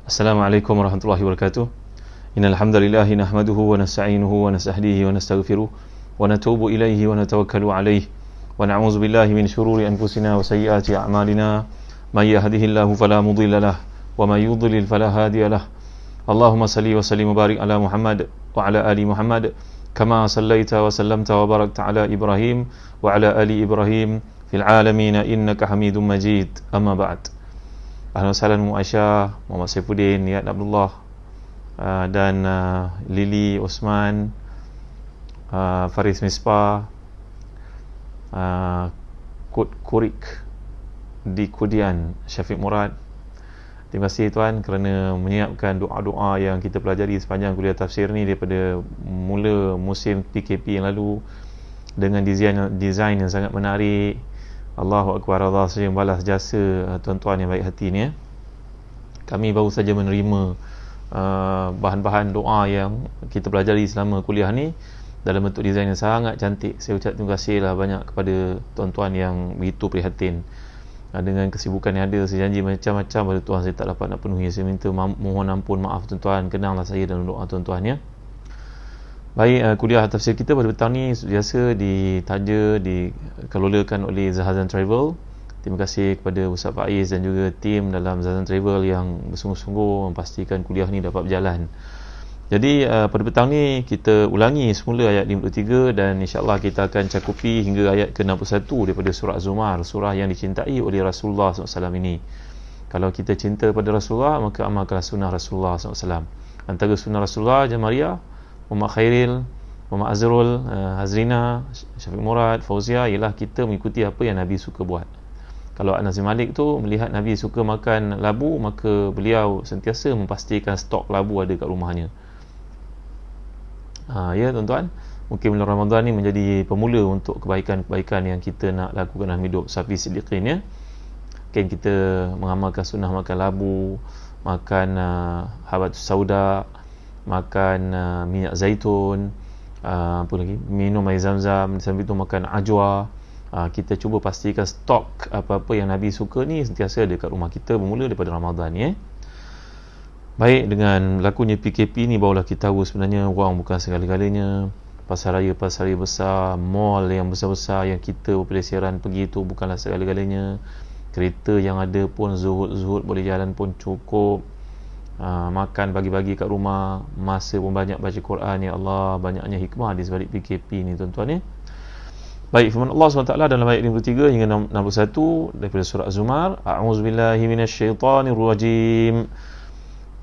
Assalamualaikum warahmatullahi wabarakatuh. Innal hamdalillah nahmaduhu wa nasta'inuhu wa nastahdihi wa nastaghfiruh wa natubu ilaihi wa natawakkalu alaihi wa na'udzu billahi min shururi anfusina wa sayyiati a'malina may yahdihillahu fala mudilla lahu wa may yudlil fala hadiya lahu. Allahumma salli wa sallim wa barik ala Muhammad wa ala ali Muhammad kama sallaita wa sallamta wa barakta ala Ibrahim wa ala ali Ibrahim fil alamin innaka Hamidum Majid. Amma ba'd. Ahlan wa sahlan Aisyah, Muhammad Saifuddin, Niat Abdullah dan Lili Osman, Faris Misbah, Kurik di Kudian, Syafiq Murad. Terima kasih tuan kerana menyiapkan doa-doa yang kita pelajari sepanjang kuliah tafsir ni daripada mula musim PKP yang lalu dengan design yang sangat menarik. Allahu Akbar, Allah saja yang balas jasa tuan-tuan yang baik hati ni. Kami baru saja menerima bahan-bahan doa yang kita pelajari selama kuliah ni dalam bentuk design yang sangat cantik. Saya ucap terima kasihlah banyak kepada tuan-tuan yang begitu prihatin. Dengan kesibukan yang ada, saya janji macam-macam pada tuan saya tak dapat nak penuhi. Saya minta mohon ampun, maaf tuan-tuan, kenanglah saya dalam doa tuan-tuan ya. Baik, kuliah tafsir kita pada petang ni biasa ditaja, dikelolakan oleh Zahazan Travel. Terima kasih kepada Ustaz Faiz dan juga tim dalam Zahazan Travel yang bersungguh-sungguh memastikan kuliah ni dapat berjalan. Jadi pada petang ni kita ulangi semula ayat 53 dan insya-Allah kita akan cakupi hingga ayat ke-61 daripada surah Az-Zumar, surah yang dicintai oleh Rasulullah SAW ini. Kalau kita cinta pada Rasulullah, maka amalkanlah sunnah Rasulullah SAW. Antara sunnah Rasulullah, Jamariah, Muhammad Khairil, Muhammad Azrul, Hazrina, Syafiq Murad, Fauzia, ialah kita mengikuti apa yang Nabi suka buat. Kalau Anas bin Malik tu melihat Nabi suka makan labu, maka beliau sentiasa memastikan stok labu ada kat rumahnya. Ya tuan-tuan, mungkin bulan Ramadan ni menjadi pemula untuk kebaikan-kebaikan yang kita nak lakukan dalam hidup Safi Siddiqin ya. Mungkin kita mengamalkan sunnah makan labu, makan habatus sauda, makan minyak zaitun, apa lagi, minum air zam-zam, sambil tu makan ajwa. Kita cuba pastikan stok apa-apa yang Nabi suka ni sentiasa ada kat rumah kita bermula daripada Ramadan ni. Baik, dengan berlakunya PKP ni barulah kita tahu sebenarnya wang bukan segala-galanya. Pasar raya besar, mall yang besar-besar yang kita berpelesiran pergi tu bukanlah segala-galanya. Kereta yang ada pun zuhud boleh jalan pun cukup. Makan bagi-bagi kat rumah, masa pun banyak baca Quran. Ya Allah, banyaknya hikmah di sebalik PKP ni tuan-tuan ya. Baik, firman Allah SWT dalam ayat 53 hingga 61 daripada surah Az-Zumar. A'udzubillahi minasyaitanirrajim.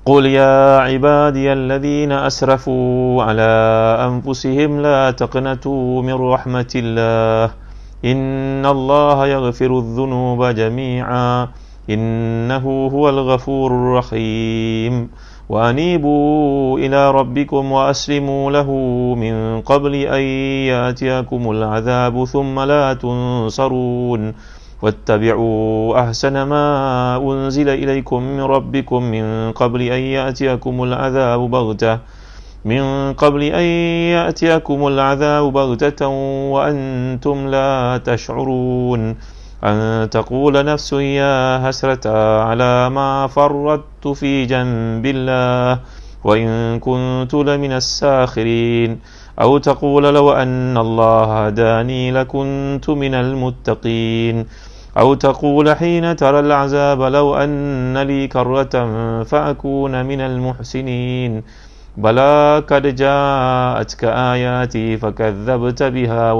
Qul ya ibadiyalladzina asrafu ala anfusihim la taqnatu min rahmatillah. Innallaha yaghfirudz dzunuba jami'a. Innahu huwal ghafurur rahim. Wa anibu ila rabbikum wa aslimu lahu min qabli an ya'tiyakumul 'adzabu thumma la tunsarun. Wattabi'u ahsana ma unzila ilaykum min rabbikum min qabli an ya'tiyakumul 'adzabu baghtah. من قبل أن يأتيكم العذاب بغتة وأنتم لا تشعرون أن تقول نفس يا حسرة على ما فرطت في جنب الله وإن كنت لمن الساخرين أو تقول لو أن الله هداني لكنت من المتقين أو تقول حين ترى العذاب لو أن لي كرة فأكون من المحسنين بلى قد جاءتك آياتي فكذبت بها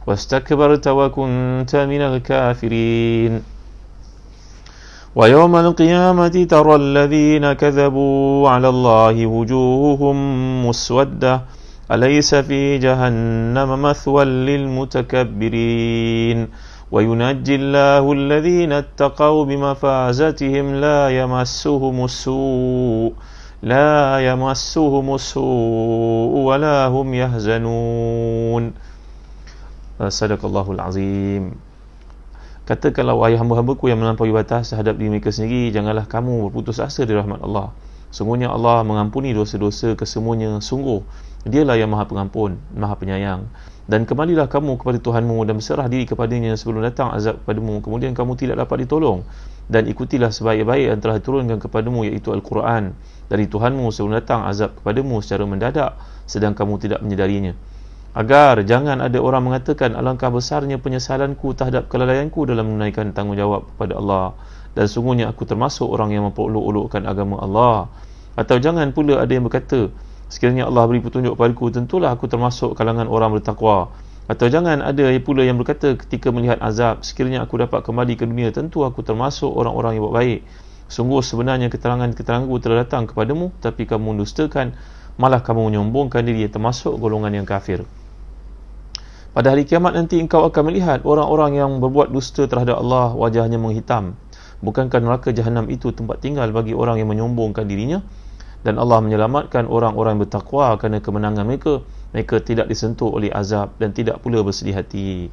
واستكبرت وكنت من الكافرين ويوم القيامة ترى الذين كذبوا على الله وجوههم مسودة أليس في جهنم مثوى للمتكبرين وينجي الله الذين اتقوا بمفازتهم لا يمسهم السوء ولا هم يحزنون. Sadaqallahul azim. Katakanlah wahai hamba-hambaku yang melampaui batas terhadap diri mereka sendiri, janganlah kamu berputus asa dari rahmat Allah. Sungguhnya Allah mengampuni dosa-dosa kesemuanya. Sungguh Dialah yang Maha Pengampun, Maha Penyayang. Dan kembalilah kamu kepada Tuhanmu dan berserah diri kepadanya sebelum datang azab kepadamu, kemudian kamu tidak dapat ditolong dan ikutilah sebaik-baik yang telah diturunkan kepadamu, iaitu Al-Quran dari Tuhanmu sebelum datang azab kepadamu secara mendadak sedang kamu tidak menyedarinya, agar jangan ada orang mengatakan alangkah besarnya penyesalanku terhadap kelalaianku dalam menunaikan tanggungjawab kepada Allah, dan sungguhnya aku termasuk orang yang memperolok-olokkan agama Allah. Atau jangan pula ada yang berkata, sekiranya Allah beri petunjuk padaku, tentulah aku termasuk kalangan orang bertakwa. Atau jangan ada pula yang berkata ketika melihat azab, sekiranya aku dapat kembali ke dunia, tentu aku termasuk orang-orang yang buat baik. Sungguh sebenarnya keterangan-keteranganku telah datang kepadamu, tapi kamu mendustakan, malah kamu menyombongkan diri, termasuk golongan yang kafir. Pada hari kiamat nanti engkau akan melihat orang-orang yang berbuat dusta terhadap Allah wajahnya menghitam. Bukankah neraka jahanam itu tempat tinggal bagi orang yang menyombongkan dirinya? Dan Allah menyelamatkan orang-orang yang bertakwa kerana kemenangan mereka. Mereka tidak disentuh oleh azab dan tidak pula bersedih hati.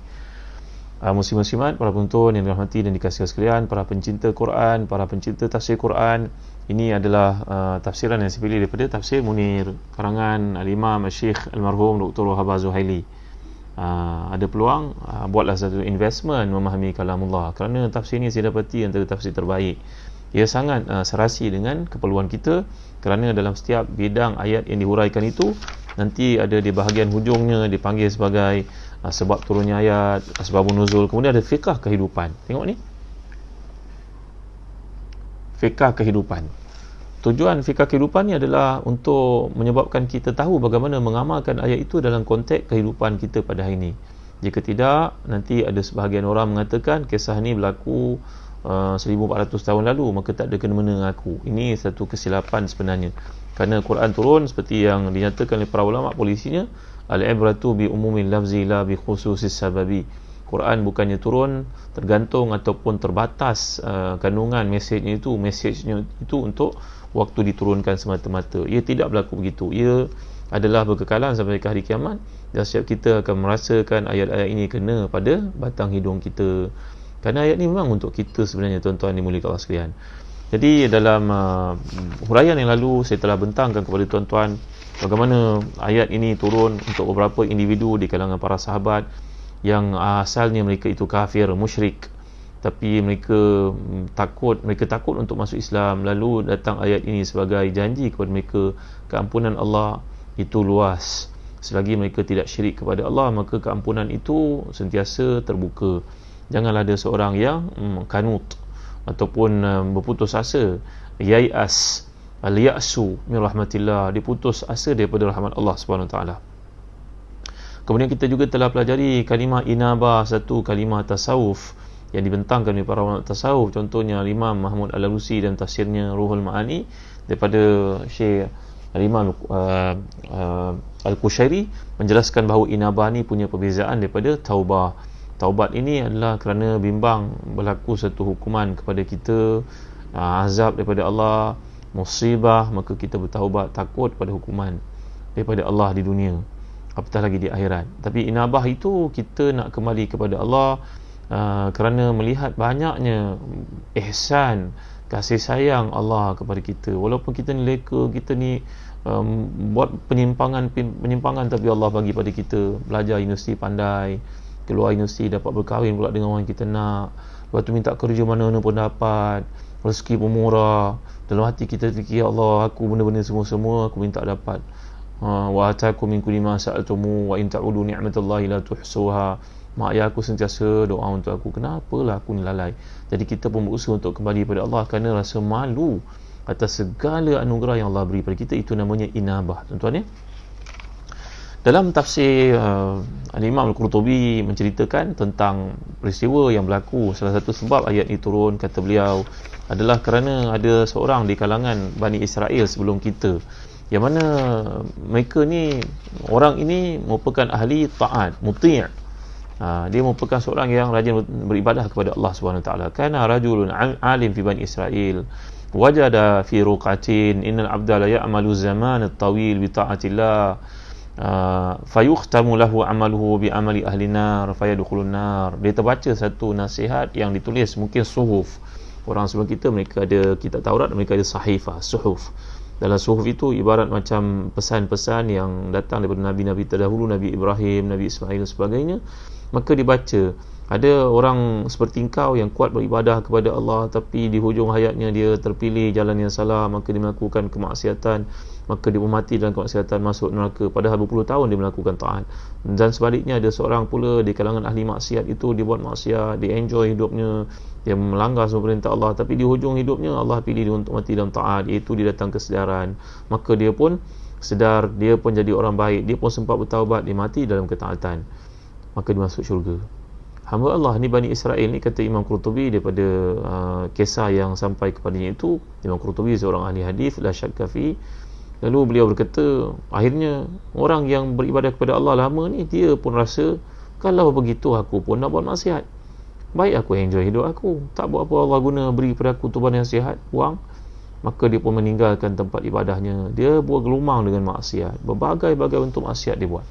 Muslim-muslimat, para penonton yang dirahmati dan dikasihi sekalian, para pencinta Quran, para pencinta tafsir Quran, ini adalah tafsiran yang saya pilih daripada Tafsir Munir karangan Al-Imam Syekh Al-Marhum Dr. Wahab Zuhaili. Ada peluang, buatlah satu investment memahami kalamullah, kerana tafsir ini saya dapati antara tafsir terbaik. Ia sangat serasi dengan keperluan kita, kerana dalam setiap bidang ayat yang dihuraikan itu nanti ada di bahagian hujungnya dipanggil sebagai sebab turunnya ayat, asbabun nuzul, kemudian ada fiqh kehidupan. Tengok ni, fiqh kehidupan. Tujuan fiqh kehidupan ni adalah untuk menyebabkan kita tahu bagaimana mengamalkan ayat itu dalam konteks kehidupan kita pada hari ini. Jika tidak, nanti ada sebahagian orang mengatakan kisah ni berlaku 1400 tahun lalu, maka tak ada kena-mena dengan aku. Ini satu kesilapan sebenarnya, kerana Quran turun seperti yang dinyatakan oleh para ulama polisinya, al-ibratu bi umumil lafzi la bi khususis sababi. Quran bukannya turun tergantung ataupun terbatas kandungan mesejnya itu untuk waktu diturunkan semata-mata. Ia tidak berlaku begitu. Ia adalah berkekalan sampai ke hari kiamat, dan setiap kita akan merasakan ayat-ayat ini kena pada batang hidung kita. Kerana ayat ini memang untuk kita sebenarnya, tuan-tuan dimuliakan Allah sekalian. Jadi dalam huraian yang lalu saya telah bentangkan kepada tuan-tuan bagaimana ayat ini turun untuk beberapa individu di kalangan para sahabat yang asalnya mereka itu kafir, musyrik, tapi mereka takut untuk masuk Islam. Lalu datang ayat ini sebagai janji kepada mereka, keampunan Allah itu luas. Selagi mereka tidak syirik kepada Allah, maka keampunan itu sentiasa terbuka. Janganlah ada seorang yang kanut ataupun berputus asa, yai'as, al-ya'su min rahmatillah, diputus asa daripada rahmat Allah Subhanahu taala. Kemudian kita juga telah pelajari kalimah inabah, satu kalimah tasawuf yang dibentangkan oleh para ulama tasawuf, contohnya Imam Mahmud Al-Alusi dan tafsirnya Ruhul Ma'ani daripada Syekh Al-Imam Al-Qushairi, menjelaskan bahawa inabah ni punya perbezaan daripada taubah. Taubat ini adalah kerana bimbang berlaku satu hukuman kepada kita, azab daripada Allah, musibah, maka kita bertaubat takut pada hukuman daripada Allah di dunia, apatah lagi di akhirat. Tapi inabah itu kita nak kembali kepada Allah kerana melihat banyaknya ihsan, kasih sayang Allah kepada kita. Walaupun kita ni leka, kita ni buat penyimpangan, tapi Allah bagi pada kita belajar universiti pandai, keluar universiti dapat berkahwin pula dengan orang yang kita nak, lepas tu minta kerja mana-mana pun dapat, rezeki pun murah. Dalam hati kita fikir, ya Allah, aku benda-benda semua aku minta dapat. Wa atakum min kulli ma sa'altumu wa in ta'udu ni'matallahi la tuhsuha. Mak ayah aku sentiasa doa untuk aku, kenapalah aku ni lalai. Jadi kita pun berusaha untuk kembali pada Allah kerana rasa malu atas segala anugerah yang Allah beri pada kita. Itu namanya inabah, tuan-tuan ya. Dalam tafsir Al-Imam Al-Qurtubi menceritakan tentang peristiwa yang berlaku. Salah satu sebab ayat ini turun, kata beliau, adalah kerana ada seorang di kalangan Bani Israel sebelum kita, yang mana mereka ni, orang ini merupakan ahli ta'at, muti'. Dia merupakan seorang yang rajin beribadah kepada Allah SWT. Kana rajulun alim fi Bani Israel wajada fi ruqatin innal abda la ya'malu zaman at-tawil bi ta'atillah fayukhtamu lahu amaluhu bi amali ahli nar fayadkhulun nar. Dia terbaca satu nasihat yang ditulis, mungkin suhuf. Orang sebelum kita, mereka ada kitab Taurat, mereka ada sahifah, suhuf. Dalam suhuf itu ibarat macam pesan-pesan yang datang daripada nabi-nabi terdahulu, Nabi Ibrahim, Nabi Ismail dan sebagainya. Maka dibaca Ada orang seperti engkau yang kuat beribadah kepada Allah, tapi di hujung hayatnya dia terpilih jalan yang salah, maka dia melakukan kemaksiatan, maka dia mati dalam kemaksiatan, masuk neraka, padahal berpuluh tahun dia melakukan taat. Dan sebaliknya, ada seorang pula di kalangan ahli maksiat itu, dia buat maksiat, dia enjoy hidupnya, dia melanggar semua perintah Allah, tapi di hujung hidupnya Allah pilih dia untuk mati dalam taat, iaitu dia datang kesedaran, maka dia pun sedar, dia pun jadi orang baik, dia pun sempat bertaubat, dia mati dalam ketaatan, maka dia masuk syurga. Hamba Allah ni, Bani Israel ni, kata Imam Qurtubi daripada kisah yang sampai kepadanya itu. Imam Qurtubi seorang ahli hadis, la syakka fi. Lalu beliau berkata, akhirnya orang yang beribadah kepada Allah lama ni, dia pun rasa, kalau begitu aku pun nak buat maksiat, baik aku enjoy hidup aku, tak buat apa Allah guna beri kepada aku tuban yang sihat, buang. Maka dia pun meninggalkan tempat ibadahnya, dia buat gelumang dengan maksiat, berbagai-bagai bentuk maksiat dia buat,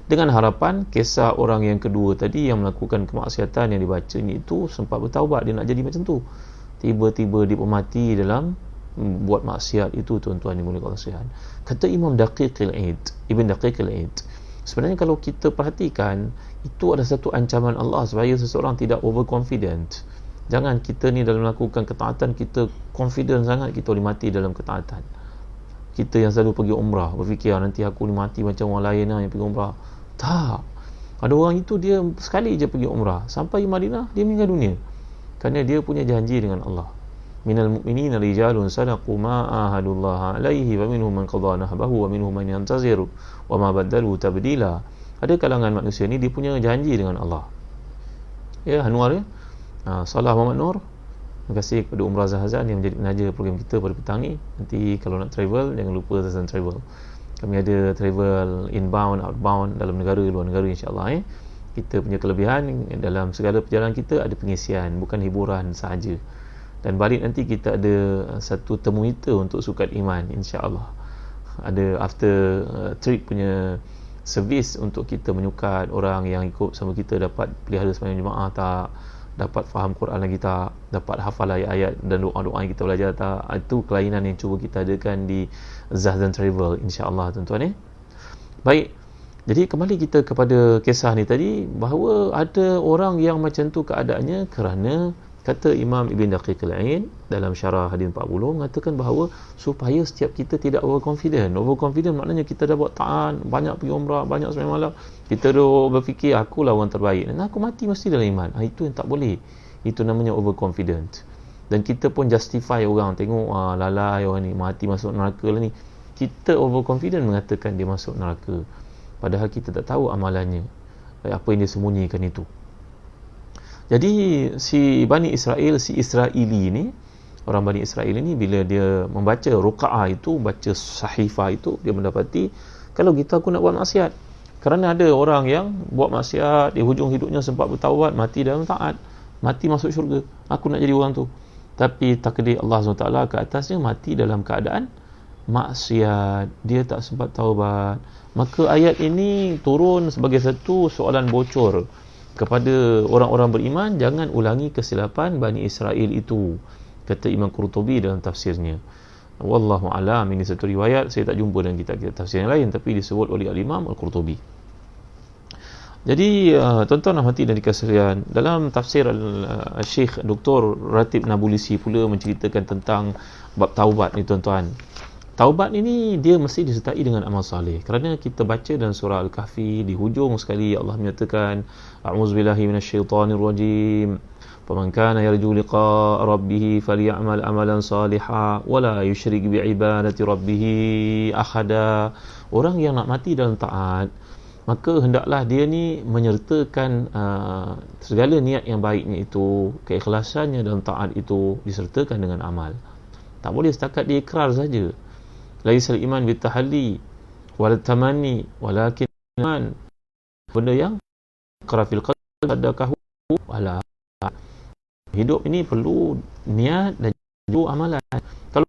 dengan harapan kisah orang yang kedua tadi yang melakukan kemaksiatan yang dibaca ni itu sempat bertaubat, dia nak jadi macam tu, tiba-tiba dia pun mati dalam buat maksiat itu. Tuan-tuan yang mulia Allah sekalian, kata Imam Daqiqil Aid, Ibn Daqiqil Aid, sebenarnya kalau kita perhatikan, itu ada satu ancaman Allah supaya seseorang tidak overconfident. Jangan kita ni dalam melakukan ketaatan, kita confident sangat kita boleh mati dalam ketaatan. Kita yang selalu pergi umrah, berfikir nanti aku ni mati macam orang lain lah yang pergi umrah. Tak. Ada orang itu dia sekali je pergi umrah, sampai Madinah dia meninggal dunia, kerana dia punya janji dengan Allah. Minal mu'minina rijalun sadaqu ma ahadullah alaihi wa minhum man qadha nahbahu wa minhum man yantaziru wa ma badalu tabdila. Ada kalangan manusia ni dia punya janji dengan Allah. Ya, Anwar ya. Salah Muhammad Nur, terima kasih kepada Umrah Zahazan yang menjadi penaja program kita pada petang ni. Nanti kalau nak travel, jangan lupa Zahazan Travel. Kami ada travel inbound, outbound, dalam negara, luar negara, insyaAllah. Kita punya kelebihan dalam segala perjalanan kita ada pengisian, bukan hiburan sahaja. Dan balik nanti kita ada satu termometer untuk sukat iman, insyaAllah. Ada after trip punya servis untuk kita menyukat orang yang ikut sama kita dapat pelihara sembahyang jemaah tak, dapat faham Quran lagi tak, dapat hafal ayat-ayat dan doa-doa yang kita belajar tak. Itu kelainan yang cuba kita adakan di Zahzan Travel, insya-Allah tuan-tuan. Baik, jadi kembali kita kepada kisah ni tadi, bahawa ada orang yang macam tu keadaannya kerana, kata Imam Ibn Daqiqil Aid dalam syarah hadis 40, mengatakan bahawa supaya setiap kita tidak overconfident. Overconfident maknanya kita dah buat taat, banyak pergi umrah, banyak sembahyang malam, kita dah berfikir akulah orang terbaik dan aku mati mesti dalam iman. Itu yang tak boleh. Itu namanya overconfident. Dan kita pun justify orang, tengok lalai orang ni mati masuk neraka lah ni. Kita overconfident mengatakan dia masuk neraka, padahal kita tak tahu amalannya, apa yang dia sembunyikan itu. Jadi si Bani Israel, si Israeli ni, orang Bani Israel ni, bila dia membaca ruqa'ah itu, baca sahifah itu, dia mendapati kalau kita aku nak buat maksiat, kerana ada orang yang buat maksiat, di hujung hidupnya sempat bertaubat, mati dalam taat, mati masuk syurga. Aku nak jadi orang tu, tapi takdir Allah SWT ke atasnya mati dalam keadaan maksiat, dia tak sempat taubat. Maka ayat ini turun sebagai satu soalan bocor kepada orang-orang beriman, jangan ulangi kesilapan Bani Israel itu, kata Imam Qurtubi dalam tafsirnya. Wallahu a'lam. Ini satu riwayat, saya tak jumpa dalam kitab-kitab tafsir yang lain, tapi disebut oleh Al-Imam Al-Qurtubi. Jadi tuan-tuan rahmati dan dikasihi, dalam tafsir Syekh Dr. Ratib Nabulisi pula menceritakan tentang bab taubat ni tuan-tuan. Taubat ini dia mesti disertai dengan amal saleh. Kerana kita baca dalam surah Al-Kahfi, di hujung sekali Allah menyatakan, a'udzubillahi minasyaitonir rajim, faman kana yarju liqa'a rabbih falyamal amalan salihan wala yusyrik bi'ibadati rabbih ahada. Orang yang nak mati dalam taat, maka hendaklah dia ni menyertakan segala niat yang baiknya itu, keikhlasannya dalam taat itu disertakan dengan amal. Tak boleh setakat dia ikrar saja. Laisal iman bitahalli wal tamanni walakin iman, benda yang qarafil qalb adakahu wala. Hidup ini perlu niat dan juga amalan. Kalau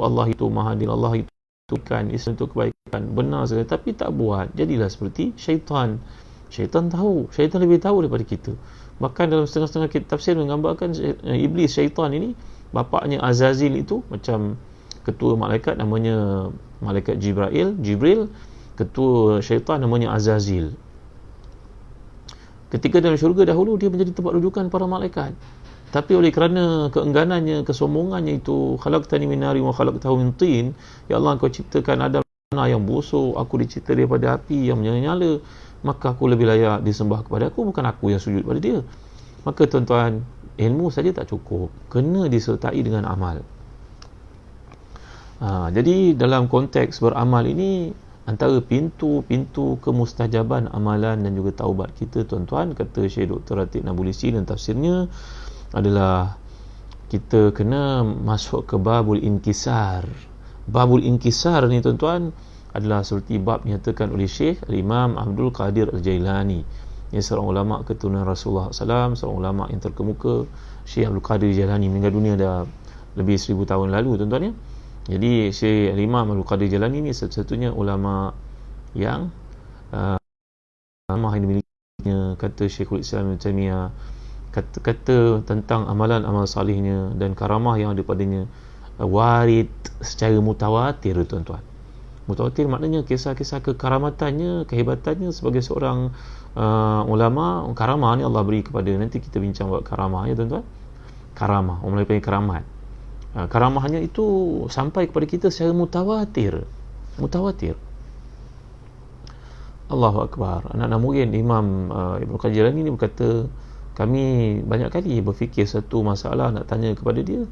Allah itu maha adil, Allah itu kan Islam itu kebaikan, benar sekali, tapi tak buat, jadilah seperti syaitan. Syaitan tahu, syaitan lebih tahu daripada kita. Bahkan dalam setengah-setengah kitab tafsir menggambarkan iblis, syaitan ini, bapaknya Azazil itu macam ketua malaikat namanya malaikat Jibril, ketua syaitan namanya Azazil. Ketika dalam syurga dahulu dia menjadi tempat rujukan para malaikat. Tapi oleh kerana keengganannya, kesombongannya itu, khalaqtani min nari wa khalaqtahu min tin, ya Allah Engkau ciptakan Adam yang busuk, aku dicipta daripada api yang menyala-nyala, maka aku lebih layak disembah kepada aku, bukan aku yang sujud pada dia. Maka tuan-tuan, ilmu saja tak cukup, kena disertai dengan amal. Jadi dalam konteks beramal ini, antara pintu-pintu kemustajaban amalan dan juga taubat kita, tuan-tuan, kata Syekh Dr. Ratib Nabulisi dan tafsirnya adalah kita kena masuk ke babul inkisar. Babul inkisar ni, tuan-tuan, adalah seperti bab dinyatakan oleh Syekh Al-Imam Abdul Qadir Al-Jailani, yang seorang ulama keturunan Rasulullah SAW, seorang ulama yang terkemuka. Syekh Abdul Qadir Al-Jailani meninggal dunia dah lebih 1000 tahun lalu, tuan-tuan ya. Jadi Syekh Al-Imam Abdul Qadir Al-Jailani ni satu-satunya ulama yang yang dimilikinya, kata Syekhul Islam Ibn Taimiyah, kata tentang amalan-amal salihnya dan karamah yang ada padanya warid secara mutawatir, tuan-tuan. Mutawatir maknanya kisah-kisah kekaramatannya, kehebatannya sebagai seorang ulama. Karamah ni Allah beri kepada, nanti kita bincang buat karamah ya, tuan-tuan. Karamah, orang Melayu panggil karamat. Karamahnya itu sampai kepada kita secara mutawatir. Allahu Akbar. Anak-anak murid Imam Ibn Qayyim ini berkata, kami banyak kali berfikir satu masalah nak tanya kepada dia.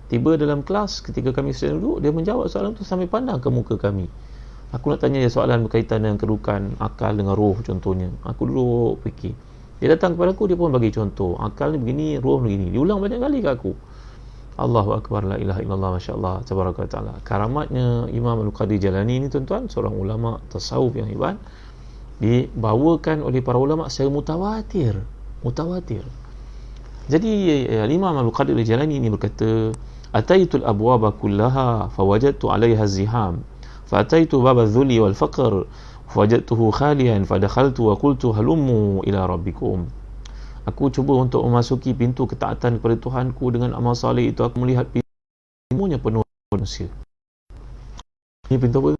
Tiba dalam kelas, ketika kami sedang duduk, dia menjawab soalan tu sampai pandang ke muka kami. Aku nak tanya dia soalan berkaitan dengan kedudukan akal dengan roh contohnya. Aku duduk fikir. Dia datang kepada aku, dia pun bagi contoh. Akal ni begini, roh begini. Diulang banyak kali ke aku. Allahu Akbar, la ilaha illallah, masya-Allah, tabaraka taala. Karamatnya Imam Al-Qadir Jalani ini, tuan-tuan, seorang ulama tasawuf yang hebat, dibawakan oleh para ulama secara mutawatir. Jadi Imam Al-Qadir Al-Jalani ini berkata, ataitul abwaba kullaha fawajadtu 'alayha az-ziham, fa ataitu bab adh-dhulli wal faqr fawajadtuhu khaliyan fadakhaltu wa qultu halummu ila rabbikum. Aku cuba untuk memasuki pintu ketaatan kepada Tuhanku dengan amal saleh itu, aku melihat pintunya penuh manusia. Ini pintu apa?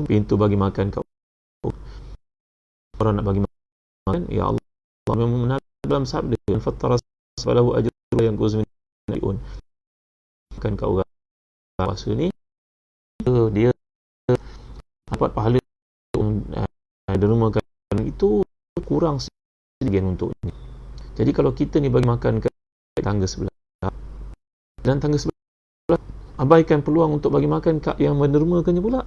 Pintu bagi makan kat orang nak bagi makan. Ya Allah memang dalam sabda, fattara sabalahu ajru yang kuzmin kan kat orang puasa ni, dia dapat pahala dermakan itu kurang sedikit untuknya. Jadi kalau kita ni bagi makan ke tangga sebelah dan tangga sebelah abaikan peluang untuk bagi makan kat yang mendermakannya pula.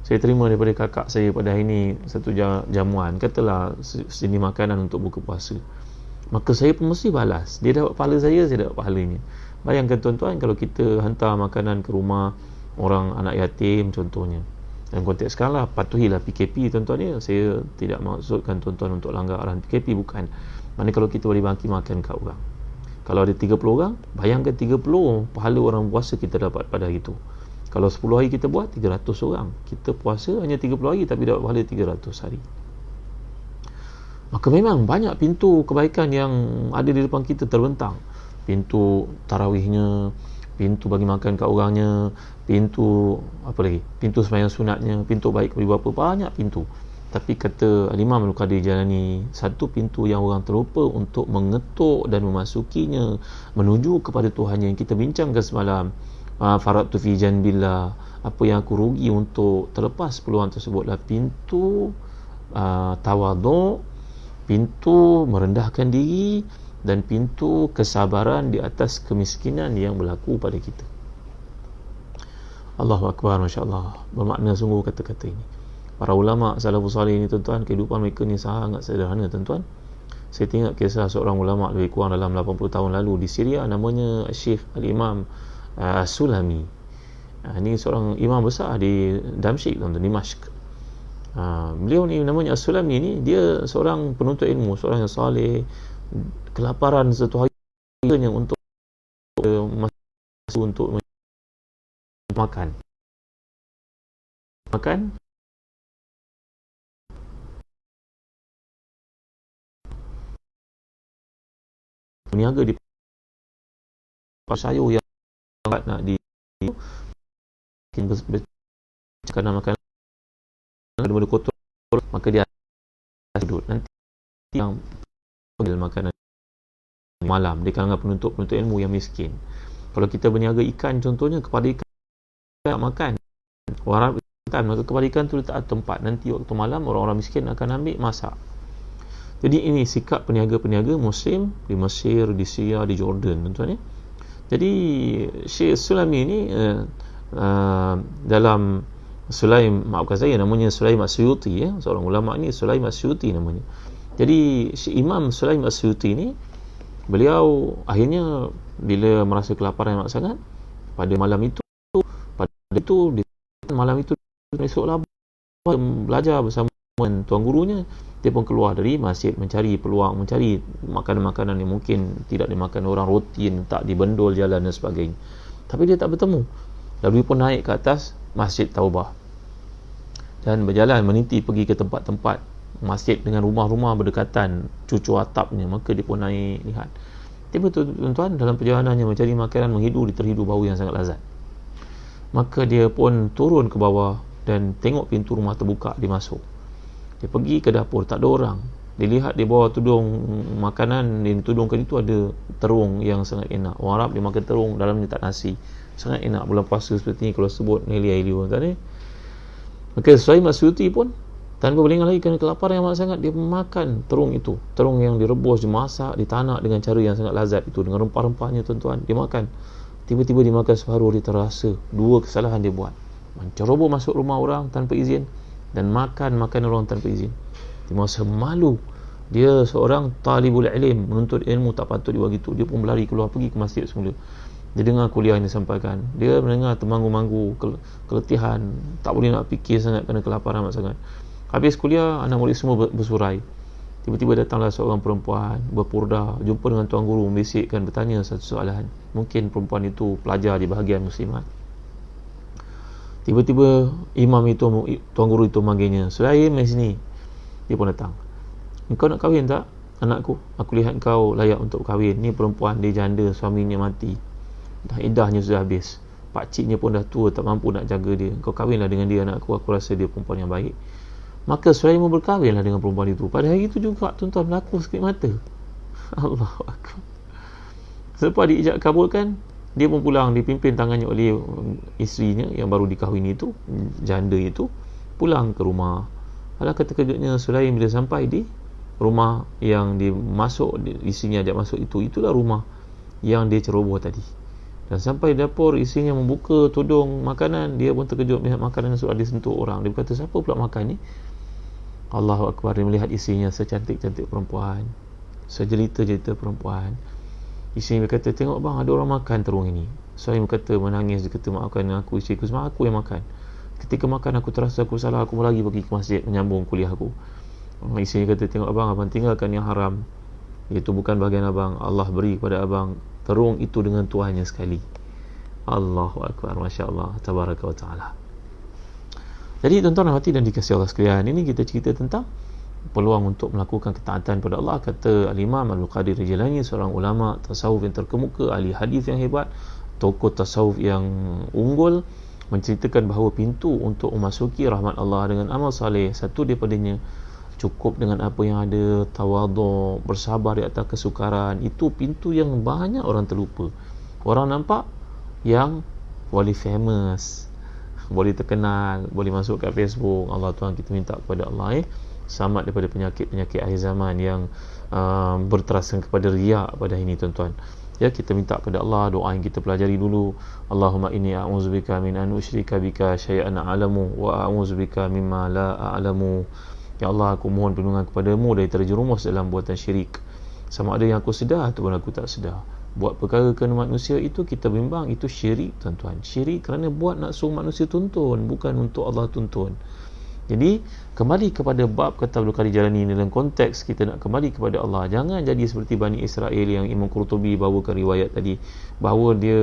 Saya terima daripada kakak saya pada hari ini satu jamuan, katalah sini makanan untuk buka puasa, maka saya pun mesti balas. Dia dapat pahala saya dapat pahalanya. Bayangkan tuan-tuan, kalau kita hantar makanan ke rumah orang anak yatim contohnya, dalam konteks sekarang lah, patuhilah PKP, tuan-tuan ya. Saya tidak maksudkan tuan-tuan untuk langgar arahan PKP, bukan. Mana kalau kita boleh bagi makan kat orang, kalau ada 30 orang, bayangkan 30 pahala orang puasa kita dapat pada hari itu. Kalau 10 hari kita buat, 300 orang. Kita puasa hanya 30 hari tapi dapat pahala 300 hari. Maka memang banyak pintu kebaikan yang ada di depan kita terbentang. Pintu tarawihnya, pintu bagi makan kat orangnya, pintu apa lagi? Pintu sembahyang sunatnya, pintu baik kepada bapa, banyak pintu. Tapi kata Imam Al-Qadir Jalani, satu pintu yang orang terlupa untuk mengetuk dan memasukinya menuju kepada Tuhannya yang kita bincangkan semalam. Faratu fi janbillah, apa yang aku rugi untuk terlepas peluang tersebutlah pintu tawaduk, pintu merendahkan diri, dan pintu kesabaran di atas kemiskinan yang berlaku pada kita. Allahu Akbar, masya-Allah. Bermakna sungguh kata-kata ini. Para ulama salafus salih ini, tuan-tuan, kehidupan mereka ni sangat sederhana, tuan-tuan. Saya tengok kisah seorang ulama lebih kurang dalam 80 tahun lalu di Syria, namanya Syekh Al-Imam Sulami. Ini seorang imam besar di Damsyik, tuan-tuan, Dimashq. Beliau ni namanya As-Sulami ni, dia seorang penuntut ilmu, seorang yang saleh, kelaparan satu hari yang untuk makan berniaga di sayur yang nak di kerana makan benda kotor, maka dia sudut. Nanti yang panggil makanan malam di kalangan penuntut ilmu yang miskin. Kalau kita berniaga ikan contohnya, kepada ikan tak makan, orang makan, maka kepada ikan tu letak tempat, nanti waktu malam orang-orang miskin akan ambil masak. Jadi ini sikap peniaga-peniaga Muslim di Mesir, di Syria, di Jordan, tuan-tuan ya. Jadi Syekh Sulami ni dalam Sulaim, maafkan saya, namanya Sulaim Asyuti ya, seorang ulama ni Sulaim Asyuti namanya. Jadi Imam Sulaim Asyuti ni, beliau akhirnya bila merasa kelaparan amat sangat, pada malam itu di malam itu esoklah belajar bersama tuan gurunya, dia pun keluar dari masjid mencari peluang, mencari makanan-makanan yang mungkin tidak dimakan orang rutin, tak dibendol jalan dan sebagainya. Tapi dia tak bertemu. Lalu dia pun naik ke atas Masjid Taubah dan berjalan meniti pergi ke tempat-tempat masjid dengan rumah-rumah berdekatan, cucu atapnya. Maka dia pun naik lihat. Tiba tuan-tuan dalam perjalanannya mencari makanan menghidu, terhidu bau yang sangat lazat. Maka dia pun turun ke bawah dan tengok pintu rumah terbuka, dia masuk. Dia pergi ke dapur, tak ada orang. Dia lihat di bawah tudung makanan yang ditudungkan itu ada terung yang sangat enak. Orang Arab dia makan terung, dalamnya tak nasi. Sangat enak bulan puasa seperti ni kalau sebut nili-nili kan. Maka Suhaim Asyuti pun tanpa berlengah lagi kerana kelaparan yang amat sangat, dia makan terung itu. Terung yang direbus, dimasak, ditanak dengan cara yang sangat lazat itu, dengan rempah-rempahnya tuan-tuan. Dia makan. Tiba-tiba dia makan separuh, dia terasa dua kesalahan dia buat. Menceroboh masuk rumah orang tanpa izin dan makan makanan orang tanpa izin. Dia merasa malu. Dia seorang talibul ilm, menuntut ilmu, tak patut dia buat gitu. Dia pun berlari keluar pergi ke masjid semula. Dia dengar kuliah yang disampaikan. Dia mendengar termanggu-manggu, keletihan, tak boleh nak fikir sangat kerana kelaparan amat sangat. Habis kuliah, anak murid semua bersurai. Tiba-tiba datanglah seorang perempuan berpurdah, jumpa dengan tuan guru, membisikkan, bertanya satu soalan. Mungkin perempuan itu pelajar di bahagian muslimat. Tiba-tiba imam itu, tuan guru itu manggilnya, "Sulaim, mari sini." Dia pun datang. "Engkau nak kahwin tak, anakku? Aku lihat engkau layak untuk kahwin. Ni perempuan, dia janda, suaminya mati. Dah iddahnya sudah habis. Pakciknya pun dah tua, tak mampu nak jaga dia. Kau kahwinlah dengan dia, anakku. Aku rasa dia perempuan yang baik." Maka Sulaiman berkahwinlah dengan perempuan itu. Pada hari itu juga tuan-tuan berlaku sekejap mata. Allahu Akbar. Selepas diijab kabulkan, dia pun pulang, dipimpin tangannya oleh isterinya yang baru dikahwini itu, janda itu, pulang ke rumah. Alangkah terkejutnya Sulaiman bila sampai di rumah yang dimasuk, isterinya ajak masuk itu, itulah rumah yang dia ceroboh tadi. Dan sampai dapur, isinya membuka tudung makanan, dia pun terkejut melihat makanan yang sudah disentuh orang. Dia berkata, "Siapa pula makan ni?" Allahu Akbar. Dia melihat isinya secantik-cantik perempuan, sejelita-jelita perempuan. Isinya berkata, "Tengok bang, ada orang makan terung ini." Saya berkata, menangis, dia kata, "Maafkan aku, isteriku, sebab aku yang makan. Ketika makan aku terasa aku salah, aku lagi pergi ke masjid menyambung kuliah aku." Isinya kata, "Tengok abang tinggalkan yang haram. Itu bukan bahagian abang. Allah beri kepada abang terung itu dengan Tuhannya sekali." Allahu Akbar. Masya Allah. Tabaraka wa ta'ala. Jadi tuan-tuan hati dan dikasihi Allah sekalian, ini kita cerita tentang peluang untuk melakukan ketaatan pada Allah. Kata Al-Imam Abdul Qadir Jilani, seorang ulama tasawuf yang terkemuka, ahli hadis yang hebat, tokoh tasawuf yang unggul, menceritakan bahawa pintu untuk memasuki rahmat Allah dengan amal saleh, satu daripadanya cukup dengan apa yang ada, tawadhu, bersabar di atas kesukaran. Itu pintu yang banyak orang terlupa. Orang nampak yang boleh famous, boleh terkenal, boleh masuk kat Facebook. Allah Tuhan, kita minta kepada Allah selamat daripada penyakit-penyakit akhir zaman yang berteraskan kepada riak pada ini tuan-tuan. Ya, kita minta kepada Allah, doa yang kita pelajari dulu. Allahumma inni a'udzubika min an usyrika bika syai'an a'lamu wa a'udzubika mimma la a'lamu. Ya Allah, aku mohon perlindungan kepadamu dari terjerumus dalam buatan syirik, sama ada yang aku sedar ataupun aku tak sedar. Buat perkara kerana manusia itu kita bimbang, itu syirik tuan-tuan. Syirik kerana buat nak suruh manusia tuntun, bukan untuk Allah tuntun. Jadi kembali kepada bab kata Abdul Qadir Jilani dalam konteks kita nak kembali kepada Allah. Jangan jadi seperti Bani Israel yang Imam Qurtubi bawakan riwayat tadi, bahawa dia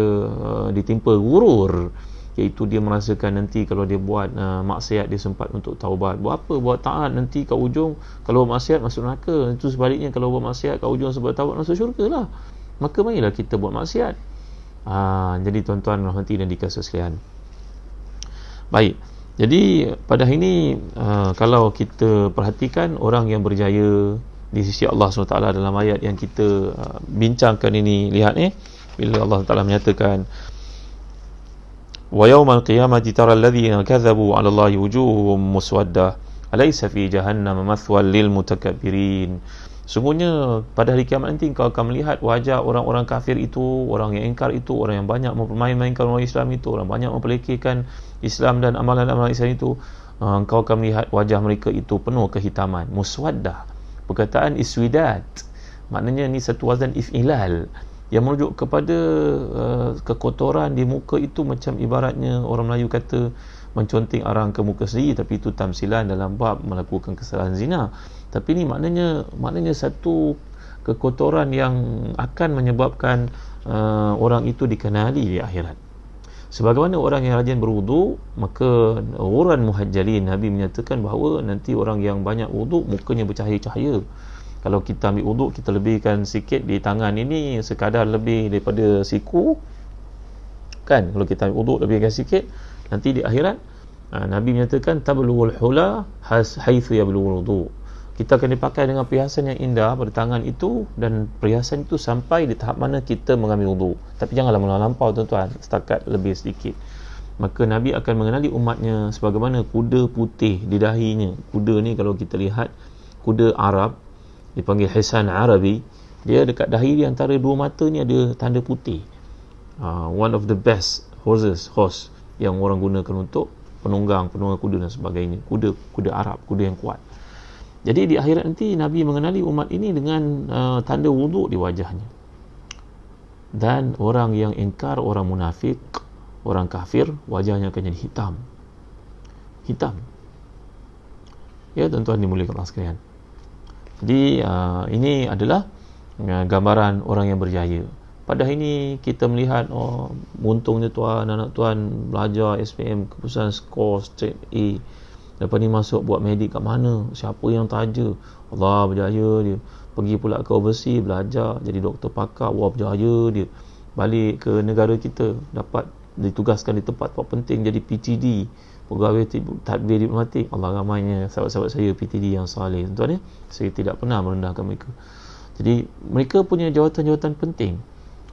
ditimpa gurur, iaitu dia merasakan nanti kalau dia buat maksiat dia sempat untuk taubat. Buat apa? Buat taat, nanti kat ujung kalau buat maksiat masuk neraka. Itu sebaliknya, kalau buat maksiat kat ujung sebab taubat masuk syurga lah. Maka marilah kita buat maksiat. Jadi tuan-tuan rahmati dan dikasihi sekalian. Baik. Jadi pada hari ini kalau kita perhatikan orang yang berjaya di sisi Allah SWT dalam ayat yang kita bincangkan ini, lihat bila Allah Taala menyatakan wa yaumal qiyamati taral ladzina kadzabu 'ala Allahi wujuhum muswaddah alaysa fi jahannam mathwal lil mutakabbirin. Sungguhnya pada hari kiamat nanti kau akan melihat wajah orang-orang kafir itu, orang yang ingkar itu, orang yang banyak mempermain-mainkan orang Islam itu, orang banyak mempelekehkan Islam dan amalan-amalan Islam itu. Kau akan melihat wajah mereka itu penuh kehitaman, muswaddah. Perkataan iswidat maknanya ni satu wazan if'ilal yang merujuk kepada kekotoran di muka itu, macam ibaratnya orang Melayu kata menconting arang ke muka sendiri, tapi itu tamsilan dalam bab melakukan kesalahan zina. Tapi ni maknanya satu kekotoran yang akan menyebabkan orang itu dikenali di akhirat. Sebagaimana orang yang rajin berwudu, maka orang muhajjalin, Nabi menyatakan bahawa nanti orang yang banyak wudu mukanya bercahaya-cahaya. Kalau kita ambil wudu, kita lebihkan sikit di tangan ini sekadar lebih daripada siku, kan? Kalau kita ambil wudu lebihkan sikit, nanti di akhirat Nabi menyatakan tablughul hula haitsu yablughul wudu. Kita akan dipakai dengan perhiasan yang indah pada tangan itu, dan perhiasan itu sampai di tahap mana kita mengambil wudu. Tapi janganlah melampau tuan-tuan, setakat lebih sedikit. Maka Nabi akan mengenali umatnya sebagaimana kuda putih di dahinya. Kuda ni kalau kita lihat, kuda Arab dipanggil Hisan Arabi, dia dekat dahi dia antara dua mata ni ada tanda putih. One of the best horse yang orang gunakan untuk penunggang kuda dan sebagainya. Kuda Arab, kuda yang kuat. Jadi di akhirat nanti Nabi mengenali umat ini dengan tanda wuduk di wajahnya. Dan orang yang ingkar, orang munafik, orang kafir, wajahnya akan jadi hitam. Ya tuan-tuan dimuliakan Allah sekalian. Jadi ini adalah gambaran orang yang berjaya. Pada hari ini kita melihat untungnya tuan, anak tuan belajar SPM, keputusan skor straight A. Lepas ni masuk buat medik kat mana, siapa yang taja, Allah berjaya dia. Pergi pula ke overseas belajar jadi doktor pakar, wah berjaya dia. Balik ke negara kita, dapat ditugaskan di tempat penting jadi PTD, pegawai tadbir diplomatik. Allah, ramainya sahabat-sahabat saya PTD yang saleh tuan-tuan ya. Saya tidak pernah merendahkan mereka. Jadi mereka punya jawatan-jawatan penting.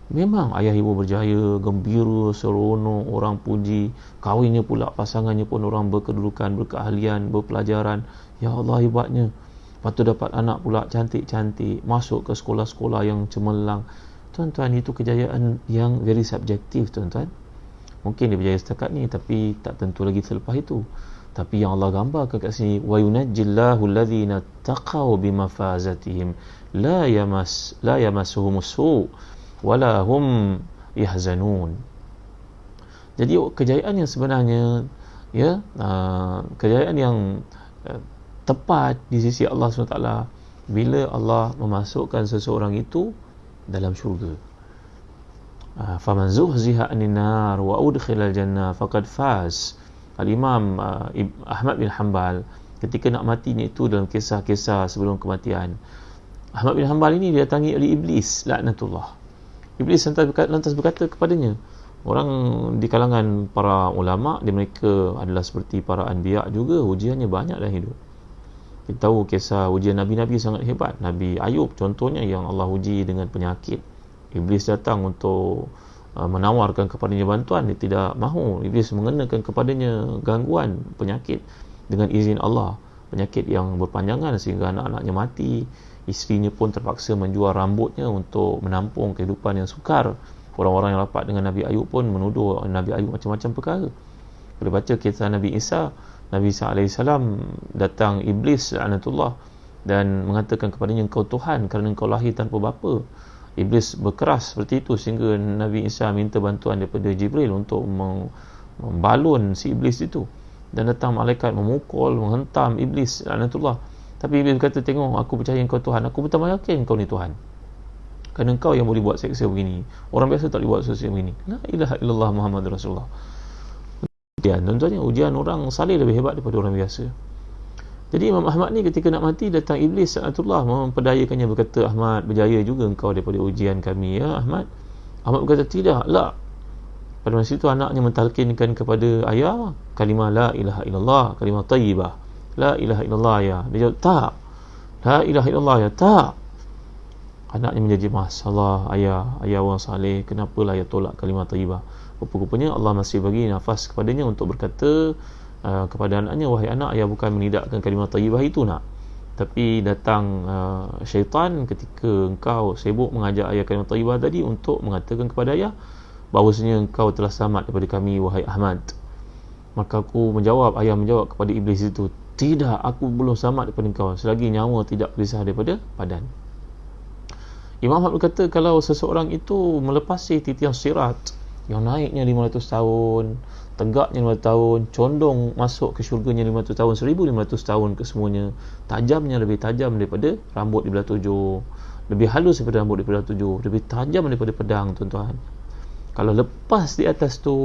Memang ayah ibu berjaya, gembira, seronok, orang puji. Kahwinnya pula, pasangannya pun orang berkedudukan, berkeahlian, berpelajaran. Ya Allah, hebatnya. Lepas tu dapat anak pula cantik-cantik, masuk ke sekolah-sekolah yang cemerlang. Tuan-tuan, itu kejayaan yang very subjektif tuan-tuan. Mungkin dia berjaya setakat ni, tapi tak tentu lagi selepas itu. Tapi yang Allah gambarkan kat sini, wa yunajjillahu alladhina taqaw bimafazatihim la yamassuhumus su' wala hum yahzanun. Jadi kejayaan yang sebenarnya ya, kejayaan yang tepat di sisi Allah SWT bila Allah memasukkan seseorang itu dalam syurga. Faman zuhziha 'anil nar wa udkhilal jannah faqad faz. Al-Imam Ahmad bin Hanbal ketika nak matinya itu, dalam kisah-kisah sebelum kematian, Ahmad bin Hanbal ini didatangi oleh iblis, laknatullah. Iblis lantas berkata kepadanya, orang di kalangan para ulama, mereka adalah seperti para anbiya juga, ujiannya banyak dalam hidup. Kita tahu kisah ujian Nabi-Nabi sangat hebat. Nabi Ayub contohnya, yang Allah uji dengan penyakit. Iblis datang untuk menawarkan kepadanya bantuan, dia tidak mahu. Iblis mengenakan kepadanya gangguan, penyakit dengan izin Allah, penyakit yang berpanjangan sehingga anak-anaknya mati. Isterinya pun terpaksa menjual rambutnya untuk menampung kehidupan yang sukar. Orang-orang yang rapat dengan Nabi Ayub pun menuduh Nabi Ayub macam-macam perkara. Bila baca kisah Nabi Isa AS, datang iblis laknatullah dan mengatakan kepadanya, engkau Tuhan kerana engkau lahir tanpa bapa. Iblis berkeras seperti itu sehingga Nabi Isa minta bantuan daripada Jibril untuk membalun si iblis itu. Dan datang malaikat memukul, menghentam iblis laknatullah. Tapi Iblis kata, tengok, aku percaya engkau Tuhan, aku betul yakin engkau ni Tuhan, kerana engkau yang boleh buat seksa begini, orang biasa tak boleh buat seksa begini. La ilaha illallah Muhammad Rasulullah. Tuan-tuan, ujian orang saleh lebih hebat daripada orang biasa. Jadi Imam Ahmad ni ketika nak mati, datang Iblis laknatullah memperdayakannya, berkata, Ahmad, berjaya juga engkau daripada ujian kami ya Ahmad. Ahmad berkata, tidak, la. Pada masa itu anaknya mentalkinkan kepada ayah kalimah la ilaha illallah, kalimah tayyibah. La ilaha illallah ya. Dia jawab, tak. La ilaha illallah ya, tak. Anaknya menjadi masalah, ayah orang saleh, kenapalah ayah tolak kalimah tayyibah. Rupa-rupanya Allah masih bagi nafas kepadanya untuk berkata kepada anaknya, wahai anak, ayah bukan menidakkan kalimah tayyibah itu nak. Tapi datang syaitan ketika engkau sibuk mengajak ayah kalimah tayyibah tadi untuk mengatakan kepada ayah bahawasanya engkau telah selamat daripada kami, wahai Ahmad. Maka ayah menjawab kepada iblis itu, tidak, aku belum selamat daripada engkau selagi nyawa tidak berpisah daripada badan. Imam Ahmad berkata, kalau seseorang itu melepasi titian sirat yang naiknya 500 tahun, tegaknya 500 tahun, condong masuk ke syurganya 500 tahun, 1500 tahun ke semuanya, tajamnya lebih tajam daripada rambut di belah 7, lebih halus daripada rambut di belah 7, lebih tajam daripada pedang, tuan-tuan. Kalau lepas di atas tu,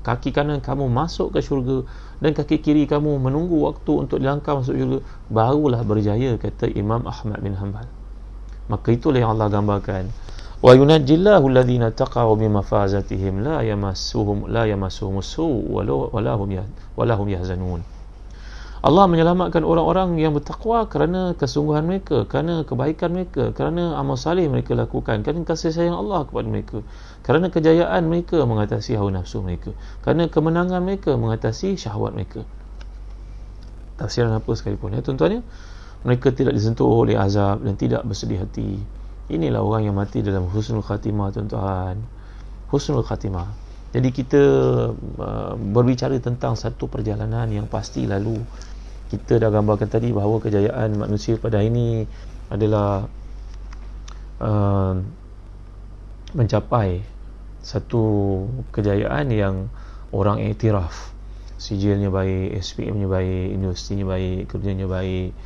kaki kanan kamu masuk ke syurga dan kaki kiri kamu menunggu waktu untuk dilangkah masuk syurga, barulah berjaya, kata Imam Ahmad bin Hanbal. Maka itulah yang Allah gambarkan, wa yunajjillahu alladhina taqaw bimafazatihim la yamassuhum su' wala hum yahzanun. Allah menyelamatkan orang-orang yang bertakwa kerana kesungguhan mereka, kerana kebaikan mereka, kerana amal saleh mereka lakukan, kerana kasih sayang Allah kepada mereka, kerana kejayaan mereka mengatasi hawa nafsu mereka, kerana kemenangan mereka mengatasi syahwat mereka. Tafsiran apa sekalipun ya tuan-tuan ya, mereka tidak disentuh oleh azab dan tidak bersedih hati. Inilah orang yang mati dalam husnul khatimah, tuan-tuan. Husnul khatimah. Jadi kita berbicara tentang satu perjalanan yang pasti lalu. Kita dah gambarkan tadi bahawa kejayaan manusia pada hari ini adalah mencapai satu kejayaan yang orang iktiraf. Sijilnya baik, SPM-nya baik, universitinya baik, kerjanya baik,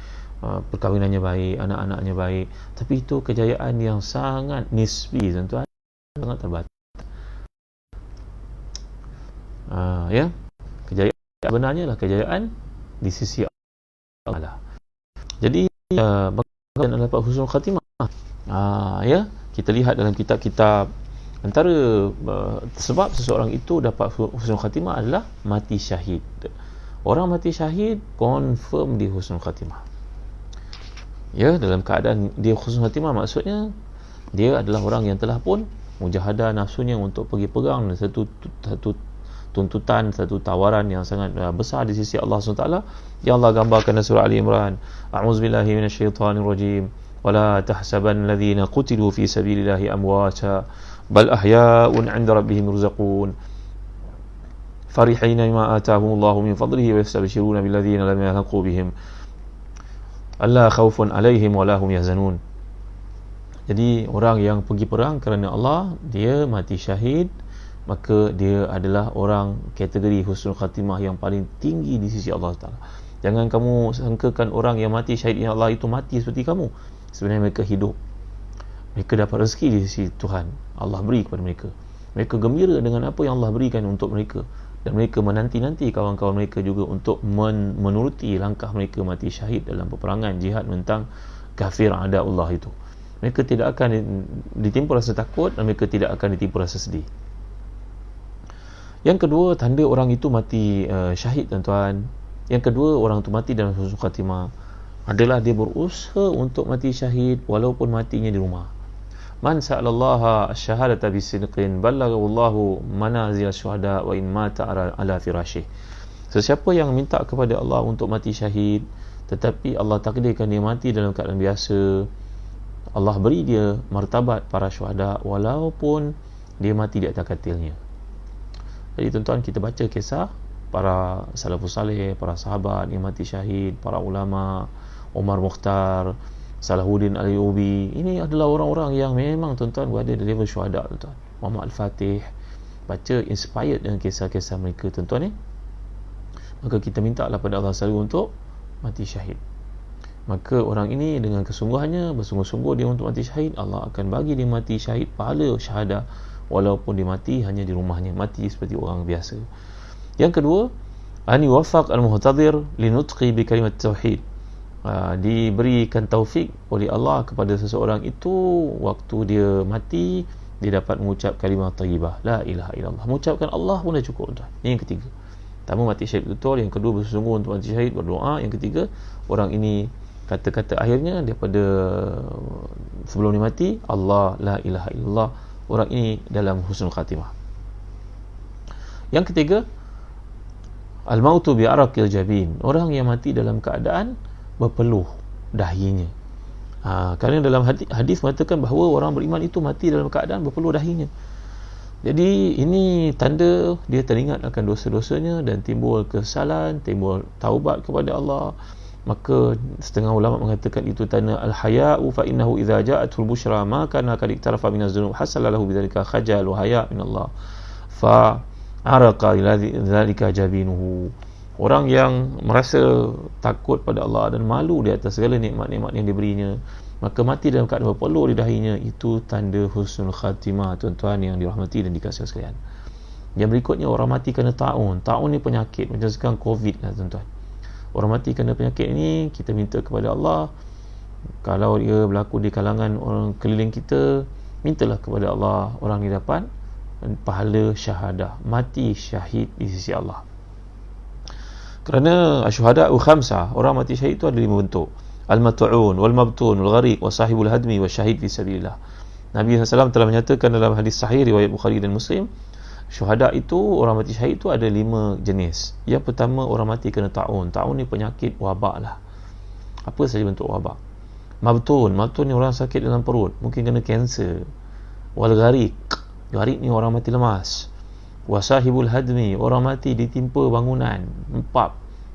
perkahwinannya baik, anak-anaknya baik. Tapi itu kejayaan yang sangat nisbi, tuan-tuan, sangat terbatas. Ya, kejayaan sebenarnya lah kejayaan di sisi Allah. Jadi bagaimana dapat husnul khatimah? Ya, kita lihat dalam kitab-kitab, antara sebab seseorang itu dapat husnul khatimah adalah mati syahid. Orang mati syahid confirm di husnul khatimah. Ya, dalam keadaan dia husnul khatimah maksudnya dia adalah orang yang telah pun mujahadah nafsunya untuk pergi perang, dan satu tuntutan, satu tawaran yang sangat besar di sisi Allah SWT yang Allah gambarkan dalam surah Ali Imran. A'udzubillahi minasyaitanirrajim. Wala tahsaban alladhina qutilu fi sabilillahi amwata bal ahya'un 'inda rabbihim yurzaqun. Farihina bima atahumullahu min fadlihi wa yastabshiruna billadhina lam yalhaqu bihim alla khaufun 'alaihim wa la hum yahzanun. Jadi orang yang pergi perang kerana Allah, dia mati syahid, maka dia adalah orang kategori husnul khatimah yang paling tinggi di sisi Allah Taala. Jangan kamu sangkakan orang yang mati syahid in Allah itu mati seperti kamu. Sebenarnya mereka hidup. Mereka dapat rezeki di sisi Tuhan. Allah beri kepada mereka. Mereka gembira dengan apa yang Allah berikan untuk mereka, dan mereka menanti-nanti kawan-kawan mereka juga untuk menuruti langkah mereka mati syahid dalam peperangan jihad menentang kafir ada Allah itu. Mereka tidak akan ditimpa rasa takut dan mereka tidak akan ditimpa rasa sedih. Yang kedua, tanda orang itu mati syahid, tuan-tuan. Yang kedua, orang itu mati dalam husnul khatimah adalah dia berusaha untuk mati syahid walaupun matinya di rumah. Man sa'alallaha asyhadata bisidqin ballaghallahu manazil syuhada wa in mata ala firashih. Sesiapa yang minta kepada Allah untuk mati syahid tetapi Allah takdirkan dia mati dalam keadaan biasa, Allah beri dia martabat para syuhada walaupun dia mati di atas katilnya. Jadi tuan-tuan, kita baca kisah para salafus salih, para sahabat yang mati syahid, para ulama, Umar Mukhtar, Salahuddin Ayyubi. Ini adalah orang-orang yang memang tuan-tuan berada di level syuhada, tuan-tuan. Muhammad Al-Fatih. Baca inspired dengan kisah-kisah mereka, tuan-tuan. Maka kita minta lah pada Allah selalu untuk mati syahid. Maka orang ini dengan kesungguhannya, bersungguh-sungguh dia untuk mati syahid, Allah akan bagi dia mati syahid, pahala syahadah, walaupun dia mati hanya di rumahnya, mati seperti orang biasa. Yang kedua, ani wafaq al-muhtadir linutqi bi kalimat tauhid. Diberikan taufik oleh Allah kepada seseorang itu waktu dia mati, dia dapat mengucap kalimah thayyibah, la ilaha illallah. Mengucapkan Allah pun dah cukup tuan. Ini yang ketiga. Pertama, mati syahid betul. Yang kedua, bersungguh untuk mati syahid, berdoa. Yang ketiga, orang ini kata-kata akhirnya daripada sebelum dia mati, Allah, la ilaha illallah. Orang ini dalam husnul khatimah. Yang ketiga, al-mautu bi'araqil jabin. Orang yang mati dalam keadaan berpeluh dahinya. Kerana dalam hadis mengatakan bahawa orang beriman itu mati dalam keadaan berpeluh dahinya. Jadi ini tanda dia teringat akan dosa-dosanya dan timbul kesalan, timbul taubat kepada Allah. Maka setengah ulama mengatakan itu tanda al-haya'u fa innahu idza ja'atul busyra ma kana qad iktarafa min az-dzunub hasala lahu bidzalika khajal wa haya' min Allah. Fa araqa ila dzalika jabinuhu. Orang yang merasa takut pada Allah dan malu di atas segala nikmat-nikmat yang diberinya, maka mati dalam keadaan berpeluh di dahinya, itu tanda husnul khatimah, tuan-tuan yang dirahmati dan dikasihi sekalian. Yang berikutnya, orang mati kerana ta'un. Ta'un ni penyakit macam sekarang COVID lah tuan-tuan. Orang mati kerana penyakit ini, kita minta kepada Allah. Kalau dia berlaku di kalangan orang keliling kita, mintalah kepada Allah orang ni dapat pahala syahadah, mati syahid di sisi Allah. Kerana asyuhada'u khamsah, orang mati syahid itu ada 5 bentuk. Al-mat'un, wal-mabtun, wal-ghariq, wa sahibul hadmi, wa syahid fi sabilillah. Nabi SAW telah menyatakan dalam hadis sahih riwayat Bukhari dan Muslim, syuhada itu, orang mati syahid itu ada 5 jenis. Yang pertama, orang mati kena ta'un. Ta'un ni penyakit wabak lah. Apa saja bentuk wabak. Mabtun ni orang sakit dalam perut, mungkin kena kanser. Wal-ghariq, ghariq ni orang mati lemas. Wasahibul hadmi, orang mati ditimpa bangunan,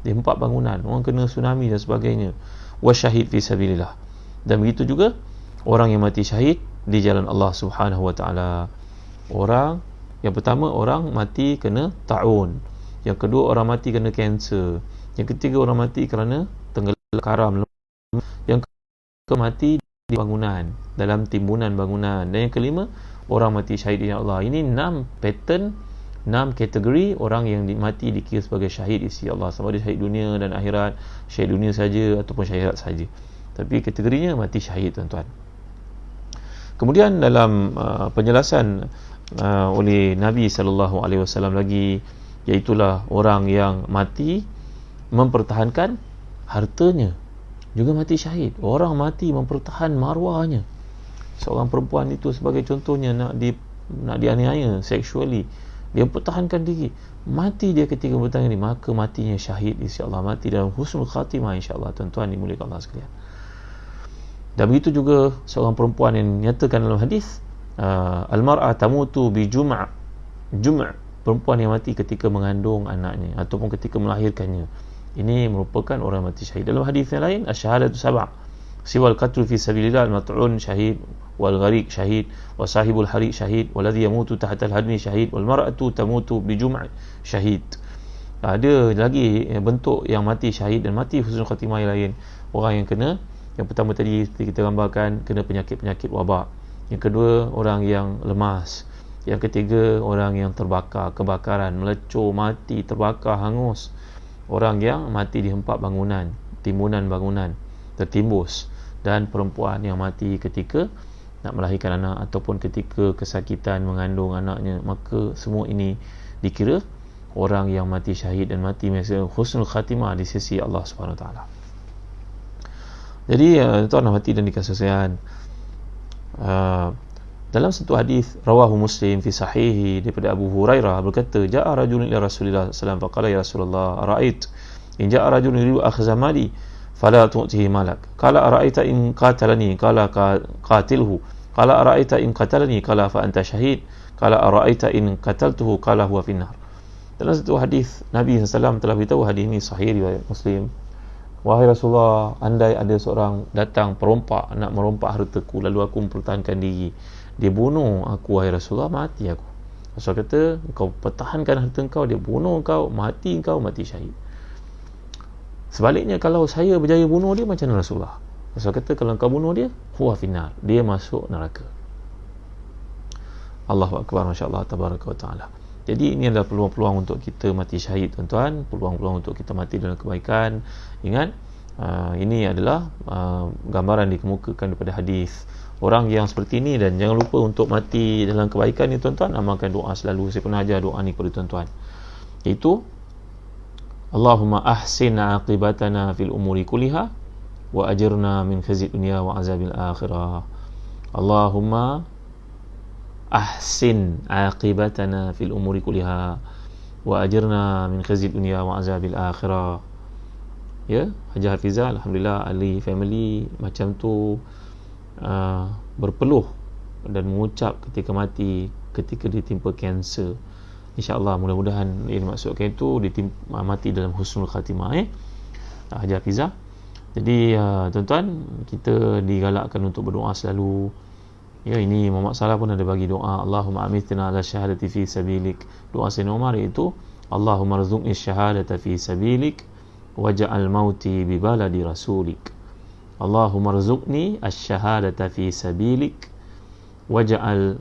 dia empat bangunan, orang kena tsunami dan sebagainya. Wasyahid fi sabilillah. Dan begitu juga orang yang mati syahid di jalan Allah Subhanahu wa taala. Orang yang pertama, orang mati kena ta'un. Yang kedua, orang mati kena kanser. Yang ketiga, orang mati kerana tenggelam karam. Yang keempat, mati di bangunan, dalam timbunan bangunan. Dan yang kelima, orang mati syahid di jalan Allah. Ini 6 pattern, 6 kategori orang yang mati dikira sebagai syahid di sisi Allah. Sama ada syahid dunia dan akhirat, syahid dunia saja ataupun syahid akhirat saja. Tapi kategorinya mati syahid, tuan-tuan. Kemudian dalam penjelasan oleh Nabi SAW lagi, iaitulah orang yang mati mempertahankan hartanya, juga mati syahid. Orang mati mempertahan maruahnya. Seorang perempuan itu sebagai contohnya nak dianiaya sexually, dia pertahankan diri, mati dia ketika bertahan diri, maka matinya syahid insya-Allah, mati dalam husnul khatimah insya-Allah, tuan-tuan dimuliakan Allah sekalian. Dan begitu juga seorang perempuan yang nyatakan dalam hadis, al-mar'a tamutu bi jum', perempuan yang mati ketika mengandung anaknya ataupun ketika melahirkannya. Ini merupakan orang mati syahid. Dalam hadis yang lain, asyhadatu sab'a, siwal qatl fi sabilillah, al-mat'un syahid, wal ghariq syahid, wa sahibul hariq syahid, waladhi yamutu tahta al-hadmi syahid, wal mar'atu tamutu bi jum' syahid. Ada lagi bentuk yang mati syahid dan mati husnul khatimah yang lain. Orang yang kena, yang pertama tadi kita gambarkan, kena penyakit-penyakit wabak. Yang kedua, orang yang lemas. Yang ketiga, orang yang terbakar, kebakaran, melecur, mati, terbakar, hangus. Orang yang mati dihempak bangunan, timbunan bangunan tertimbus. Dan perempuan yang mati ketika nak melahirkan anak ataupun ketika kesakitan mengandung anaknya. Maka semua ini dikira orang yang mati syahid dan mati husnul khatimah di sisi Allah Subhanahu Wa Taala. Jadi tuan-tuan mati dan dikasihi sekalian, dalam satu hadis rawahu Muslim fi sahihi daripada Abu Hurairah berkata, ja'a rajulun ila Rasulillah sallallahu alaihi wasallam faqala ya Rasulullah ara'ait in ja'a rajulun yuridu akhza mali fala tu'tihi malak, qala ara'aita in qatalani, qala qatilhu, qala ara'aita in qatalani, qala fa anta syahid, qala ara'aita in qataltuhu, qala huwa finnar. Dalam satu hadis Nabi SAW telah beritahu, hadis ini sahih riwayat Muslim, wahai Rasulullah, andai ada seorang datang perompak nak merompak hartaku, lalu aku mempertahankan diri, dia bunuh aku, wahai Rasulullah, mati aku. Rasul kata, kau pertahankan harta kau, dia bunuh kau, mati syahid. Sebaliknya, kalau saya berjaya bunuh dia, macam mana Rasulullah? Rasul kata, kalau kau bunuh dia, huwa finnar, dia masuk neraka. Allahu akbar, masya-Allah, tabaraka wa taala. Jadi ini adalah peluang-peluang untuk kita mati syahid, tuan-tuan, peluang-peluang untuk kita mati dalam kebaikan. Ingat, ini adalah gambaran dikemukakan daripada hadis orang yang seperti ini. Dan jangan lupa untuk mati dalam kebaikan ni tuan-tuan, amalkan doa selalu. Saya pernah ajar doa ni kepada tuan-tuan, iaitu Allahumma ahsin aqibatana fil umuri kulliha wa ajirna min khizyid dunya wa azabil akhirah. Allahumma ahsin aqibatana fil umuri kulliha wa ajirna min khizyid dunya wa azabil akhirah. Ya, Haji Hafizah, alhamdulillah, ahli family macam tu berpeluh dan mengucap ketika mati, ketika ditimpa kanser. InsyaAllah, mudah-mudahan yang dimaksudkan itu mati dalam husnul khatimah, Haji Hafizah. Jadi tuan-tuan, kita digalakkan untuk berdoa selalu. Ya, ini Muhammad Salah pun ada bagi doa, Allahumma amitna ala syahadati fi sabilik. Doa Sayyidina Umar iaitu Allahumma rzuqni syahadata fi sabilik waj'al mauti bi baladi rasulik. Allahumma rzuqni asy-syahadata fi sabilik waj'al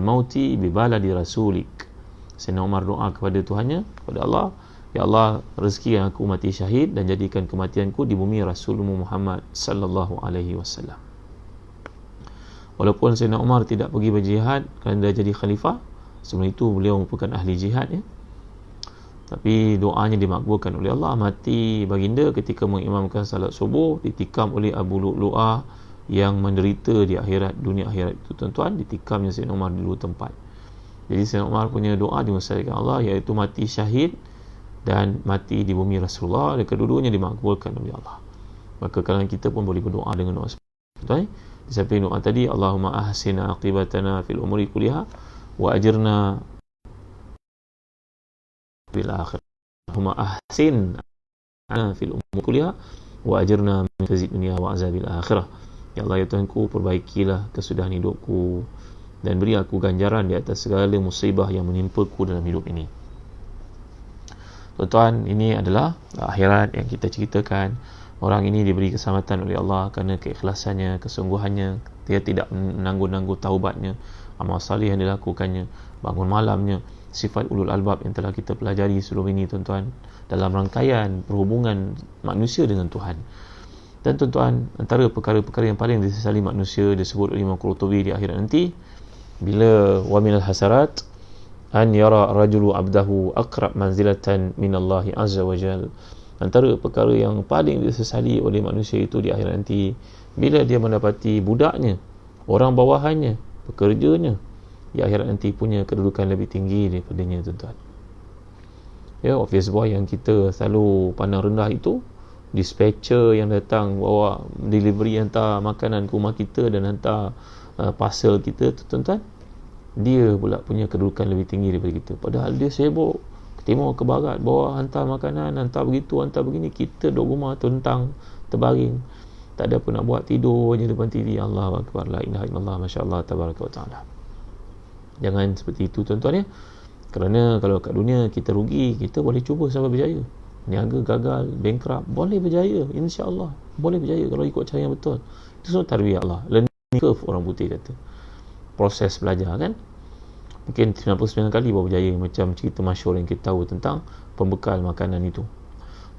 mauti bi baladi rasulik. Sayyidina Umar doa kepada Tuhannya, kepada Allah, ya Allah, rezekikan aku mati syahid dan jadikan kematianku di bumi Rasulmu Muhammad sallallahu alaihi wasallam. Walaupun Sayyidina Umar tidak pergi berjihad kerana dia jadi khalifah, sebelum itu beliau merupakan ahli jihad, tapi doanya dimakbulkan oleh Allah. Mati baginda ketika mengimamkan salat subuh, ditikam oleh Abu Lu'lu'ah yang menderita di akhirat, dunia akhirat itu tuan-tuan, ditikamnya Sayyidina Umar di dua tempat. Jadi Sayyidina Umar punya doa dimusyawarahkan Allah, iaitu mati syahid dan mati di bumi Rasulullah, dan kedua-duanya dimakbulkan oleh Allah. Maka kalangan kita pun boleh berdoa dengan doa seperti itu. Di samping doa tadi, Allahumma ahsin aqibatana fil umuri kulliha wa ajirna bil akhirah. Allahumma ahsin fil umuri kulliha wa ajirna min khizyid dunya wa azabil akhirah. Ya Allah, ya Tuhanku, perbaikilah kesudahan hidupku dan beri aku ganjaran di atas segala musibah yang menimpaku dalam hidup ini. Tuan-tuan, ini adalah akhirat yang kita ceritakan. Orang ini diberi keselamatan oleh Allah kerana keikhlasannya, kesungguhannya. Dia tidak menangguh-nangguh taubatnya, amal salih yang dilakukannya, bangun malamnya, sifat ulul albab yang telah kita pelajari sebelum ini tuan-tuan, dalam rangkaian perhubungan manusia dengan Tuhan. Dan tuan-tuan, antara perkara-perkara yang paling disesali manusia disebut oleh Imam Qurtubi di akhirat nanti, bila wa minal hasarat an yara rajulu abdahu aqrab manzilatan minallahi azza wa jal. Antara perkara yang paling disesali oleh manusia itu di akhirat nanti, bila dia mendapati budaknya, orang bawahannya, pekerjanya di akhirat nanti punya kedudukan lebih tinggi daripadanya tuan-tuan. Ya, office boy yang kita selalu pandang rendah itu, dispatcher yang datang bawa delivery, hantar makanan ke rumah kita dan hantar parcel kita tuan-tuan, dia pula punya kedudukan lebih tinggi daripada kita. Padahal dia sibuk ke timur ke barat, bawa hantar makanan, hantar begitu, hantar begini. Kita duduk rumah tuntang, terbaring, tak ada apa nak buat, tidur je depan TV. Allahu akbar, la ilaha illallah, masya-Allah, tabaraka wa taala. Jangan seperti itu tuan-tuan, ya. Kerana kalau kat dunia kita rugi, kita boleh cuba sampai berjaya. Niaga gagal, bankrupt, boleh berjaya, insya-Allah boleh berjaya kalau ikut cara yang betul. Itu semua tarbiyah Allah, learning curve orang putih kata, proses belajar kan. Mungkin 99 kali baru berjaya, macam cerita masyhur yang kita tahu tentang pembekal makanan itu.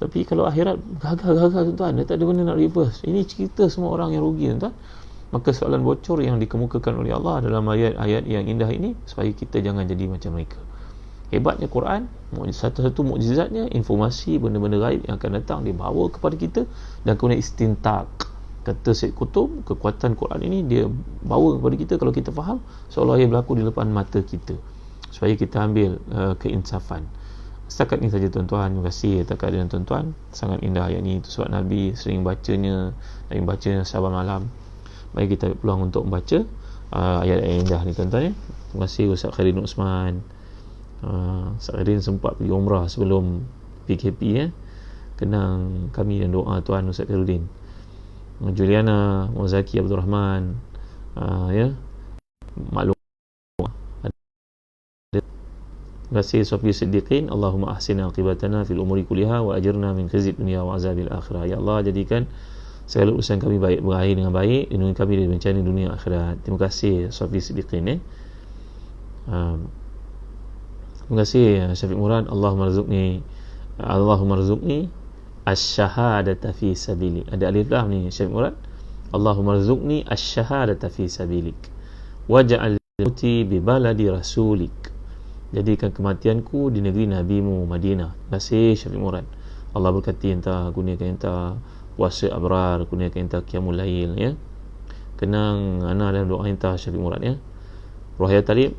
Tapi kalau akhirat gagal tuan-tuan, dia tak ada benda nak reverse. Ini cerita semua orang yang rugi tuan-tuan. Maka soalan bocor yang dikemukakan oleh Allah dalam ayat-ayat yang indah ini, supaya kita jangan jadi macam mereka. Hebatnya Quran, satu-satu mukjizatnya, informasi benda-benda gaib yang akan datang dibawa kepada kita, dan kemudian istintak. Kata Syed Qutb, kekuatan Quran ini dia bawa kepada kita, kalau kita faham, seolah ia berlaku di depan mata kita, supaya kita ambil keinsafan. Setakat ini saja tuan-tuan. Terima kasih atas kehadiran tuan-tuan. Sangat indah ayat ini, itu sebab Nabi sering bacanya, dan bacanya saban malam. Mari kita peluang untuk membaca ayat-ayat indah ni tuan-tuan, ya. Terima kasih Ustaz Khairuddin Osman. Ustaz Khairuddin sempat pergi umrah sebelum PKP, ya. Kenang kami dan doa tuan Ustaz Khairuddin. Juliana Muzaki Abdul Rahman, ya, maklum. Terima kasih Sofi Siddiqin. Allahumma ahsin aqibatana fil umuri kulliha wa ajirna min khizyid dunya wa azabil akhirah. Ya Allah, jadikan segala urusan kami baik, berakhir dengan baik, lindungi kami dari bencana dunia akhirat. Terima kasih Sofi Siddiqin, ya. Terima kasih Syafiq Murad. Allahumma rzuqni asy-syahadata fi sabili. Ada alif lam ni Syafiq Murad. Allahumma rzuqni asy-syahadata fi sabilik waj'al mauti bi baladi rasulik. Jadikan kematianku di negeri Nabi-Mu Madinah. Terima kasih Syafiq Murad. Allah berkati entah, gunakan entah puasa abrar, gunakan entah qiyamul lail ya. Kenang ana dalam doa entah Syafiq Murad ya. Rohaya Talib,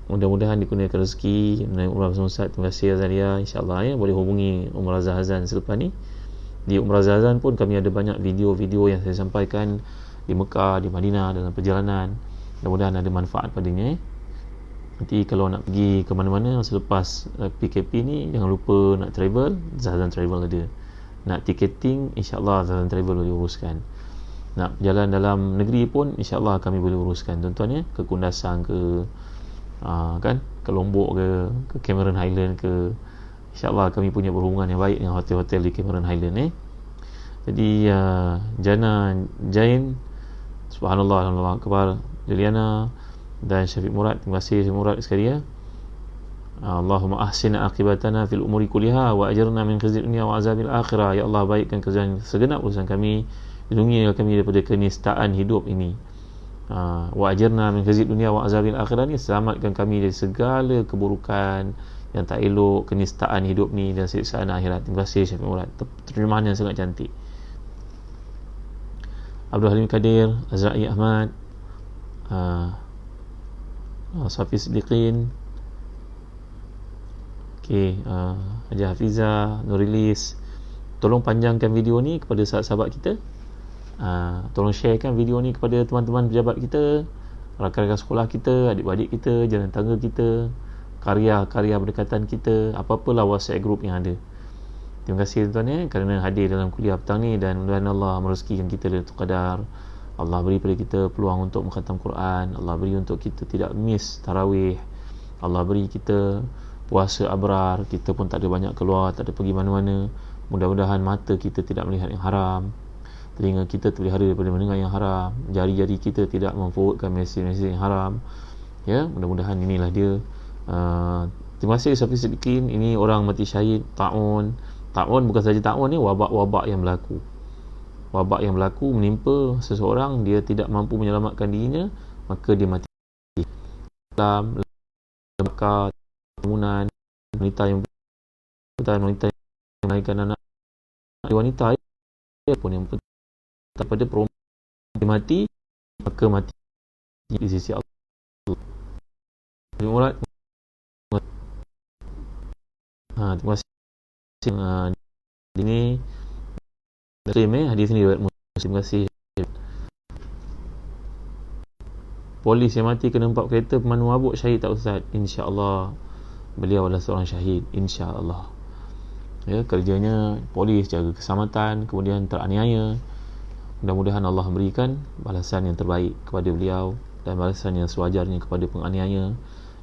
mudah-mudahan dikurniakan rezeki menaik umrah bersama Ustaz. Terima kasih Azalia, insya-Allah ya. Boleh hubungi Umrah Zahazan selepas ni. Di Umrah Zahazan pun kami ada banyak video-video yang saya sampaikan di Mekah, di Madinah dalam perjalanan. Mudah-mudahan ada manfaat padanya. Nanti kalau nak pergi ke mana-mana selepas PKP ni, jangan lupa nak travel, Zahazan Travel ada. Nak ticketing, insya-Allah Zahazan Travel boleh uruskan. Nak jalan dalam negeri pun insya-Allah kami boleh uruskan tuan-tuan ya, ke Kundasang ke kan, ke Lombok ke Cameron Highland ke, insya-Allah kami punya perhubungan yang baik dengan hotel-hotel di Cameron Highland Jadi Jana Jain, subhanallah, alhamdulillah akbar, Juliana dan Syafiq Murad, terima kasih Syafiq Murad sekali ya. Allahumma ahsin aqibatana fil umuri kulliha wa ajirna min khizyid dunya wa azabil akhirah. Ya Allah, baikkan kerjaan segenap urusan kami, lindungi kami daripada kenistaan hidup ini. Wa ajirna min khizyid dunya wa azabil akhirah ni, selamatkan kami dari segala keburukan yang tak elok, kenistaan hidup ni dan siksaan akhirat. Terima kasih Syafiq Murad, terjemahan yang sangat cantik. Abdul Halim Kadir, Azra'i Ahmad, Safi Siddiqin, Haji Hafizah, Nurilis, tolong panjangkan video ni kepada sahabat-sahabat kita. Tolong sharekan video ni kepada teman-teman pejabat kita, rakan-rakan sekolah kita, adik-adik kita, jalan tangga kita, karya-karya berdekatan kita, apa-apalah WhatsApp group yang ada. Terima kasih tuan-tuan kerana hadir dalam kuliah petang ni, dan mudah-mudahan Allah merezekikan kita Lailatul Qadar. Allah beri pada kita peluang untuk mengkhatam Quran, Allah beri untuk kita tidak miss tarawih, Allah beri kita puasa abrar, kita pun tak ada banyak keluar, tak ada pergi mana-mana. Mudah-mudahan mata kita tidak melihat yang haram, telinga kita terpelihara daripada mendengar yang haram, jari-jari kita tidak memforwardkan mesej-mesej yang haram ya. Mudah-mudahan inilah dia. Terima kasih Safi Siddiqin. Ini orang mati syahid ta'un bukan saja ta'un ni, wabak-wabak yang berlaku, wabak yang berlaku menimpa seseorang, dia tidak mampu menyelamatkan dirinya, maka dia mati dalam lembaga bangunan, wanita yang melahirkan anak, wanita pun yang pada perempuan dia mati, maka mati di sisi Allah. Terima kasih. Ini hadis ni riwayat Muslim. Terima kasih. Polis yang mati kena 4 kereta pemandu mabuk syahid tak Ustaz? InsyaAllah beliau adalah seorang syahid, insyaAllah ya. Kerjanya polis, jaga keselamatan, kemudian teraniaya. Mudah-mudahan Allah memberikan balasan yang terbaik kepada beliau dan balasan yang sewajarnya kepada penganiaya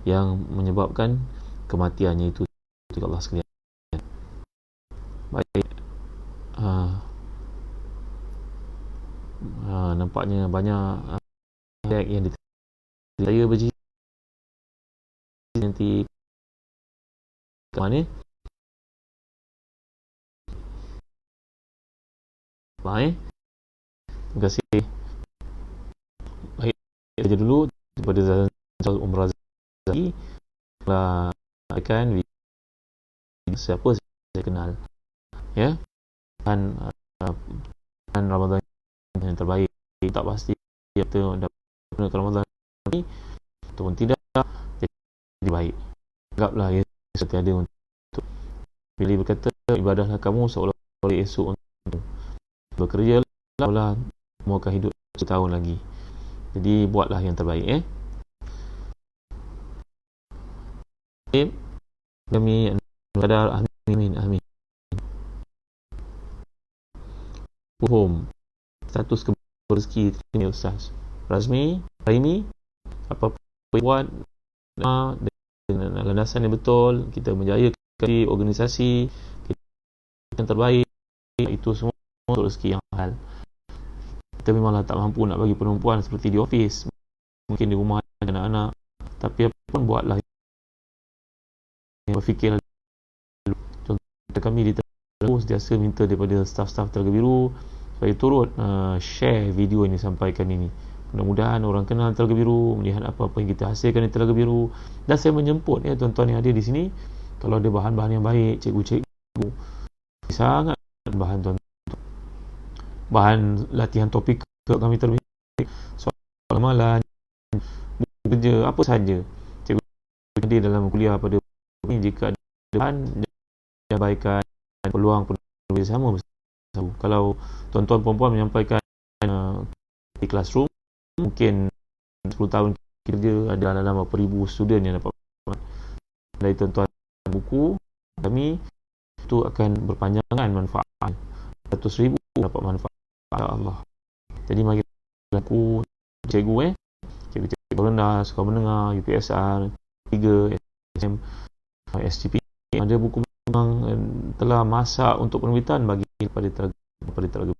yang menyebabkan kematiannya itu. Allah sekalian. Baik. Nampaknya banyak yang saya bercerita nanti ke mana. Baik. Terima kasih. Baik, saja dulu daripada Zahazan Umrah Zahazan lah, akan siapa saya kenal ya, dan Ramadan yang terbaik tak pasti kita dapat Ramadan ini ataupun tidak, jadi baik, anggaplah ya seperti ada untuk pilih berkata, ibadahlah kamu seolah-olah esok untuk bekerja lah, mau akan hidup setahun lagi, jadi buatlah yang terbaik kami qadar, amin amin. Status rezeki ini Ustaz Razmi Raimi, apa buat dengan landasan yang betul, kita menjayakan di organisasi kita yang terbaik, itu semua untuk rezeki yang halal. Kita memanglah tak mampu nak bagi perempuan seperti di office, mungkin di rumah ada anak-anak, tapi apa pun buatlah, berfikirlah dulu. Contoh kami di Telaga Biru sentiasa minta daripada staf-staf Telaga Biru supaya turut share video ini, sampaikan ini. Mudah-mudahan orang kenal Telaga Biru, melihat apa-apa yang kita hasilkan di Telaga Biru. Dan saya menjemput ya tuan-tuan yang ada di sini, kalau ada bahan-bahan yang baik, cikgu-cikgu sangat bahan tuan, bahan latihan topik kami terbaik, soal amalan, buku kerja, apa saja cikgu hadir dalam kuliah pada ini. Jika ada bahan yang baikkan, peluang bersama. Kalau tuan-tuan perempuan menyampaikan di classroom, mungkin 10 tahun kerja ada dalam berapa ribu student yang dapat dari tuan-tuan buku kami, itu akan berpanjangan manfaat, 100,000 dapat manfaat, insya-Allah. Jadi mari laku cikgu cikgu rendah, sekolah menengah, UPSR 3, SM, SGP, ada buku memang telah masak untuk penerbitan bagi pada Telaga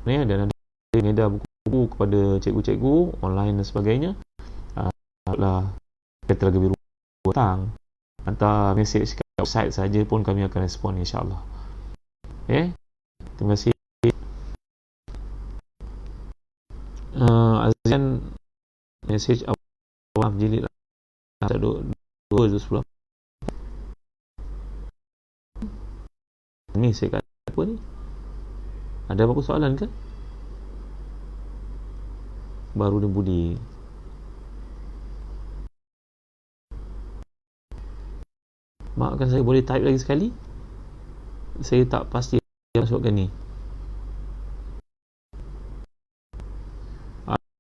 ni, dan ada ngedar buku kepada cikgu-cikgu online dan sebagainya. Lah Telaga Biru datang, hantar mesej kat website saja pun kami akan respon, insya-Allah. Terima kasih. Azian mesej awam jilid 2 ni saya kata apa ni? Ada apa soalan ke? Baru dan Budi. Maafkan saya, boleh type lagi sekali? Saya tak pasti masukkan ni.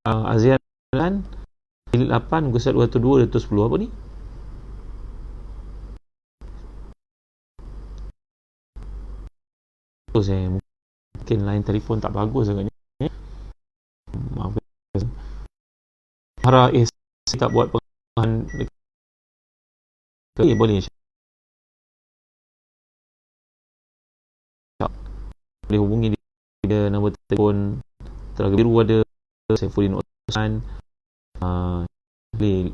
Azian jilid 8 muka surat 202 210 apa ni? Saya mungkin line telefon tak bagus agaknya. Maaf. Harap saya tak buat pengawasan. Boleh boleh hubungi dia, nombor telefon Telaga Biru ada, Saifuddin Osman. Boleh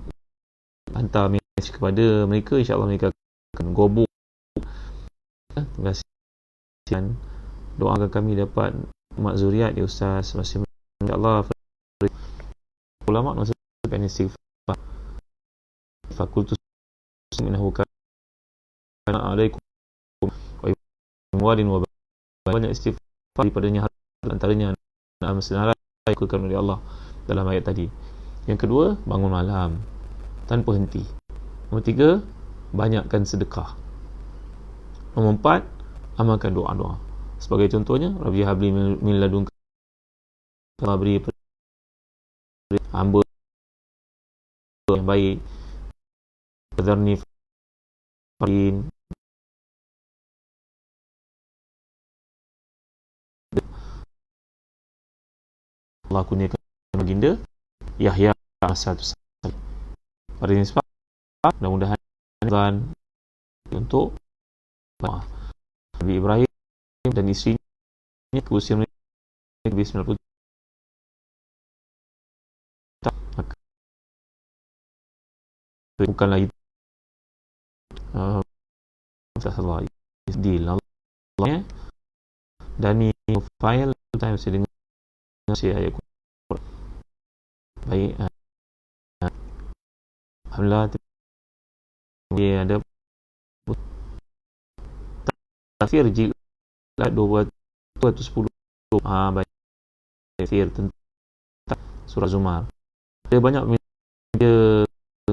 hantar mesej kepada mereka, insya-Allah mereka akan gobok. Terima kasih. Doakan kami dapat mak zuriat ya Ustaz, masih insya-Allah. Ulama masukkan istighfar. Fakultus minhu kana alaikum wa banyak istighfar daripadanya, antaranya senarai dikuatkan oleh Allah dalam ayat tadi. Yang kedua, bangun malam tanpa henti. Nombor 3, banyakkan sedekah. Nombor 4, amalkan doa-doa. Sebagai contohnya, Rabbi habli min ladunka, beri hamba yang baik, Fadharni farin, Allah kurniakan baginda Yahya satu sekali. Pada ini sebab mudah-mudahan dan untuk Nabi Ibrahim dan isterinya ke usia mereka lebih 90 bukanlah itu salah deal Allah dan ni file time saya dengar saya ayat baik. Alhamdulillah dia ada tafsir jilid 210 baik tafsir tentang surah Zumar. Ada banyak media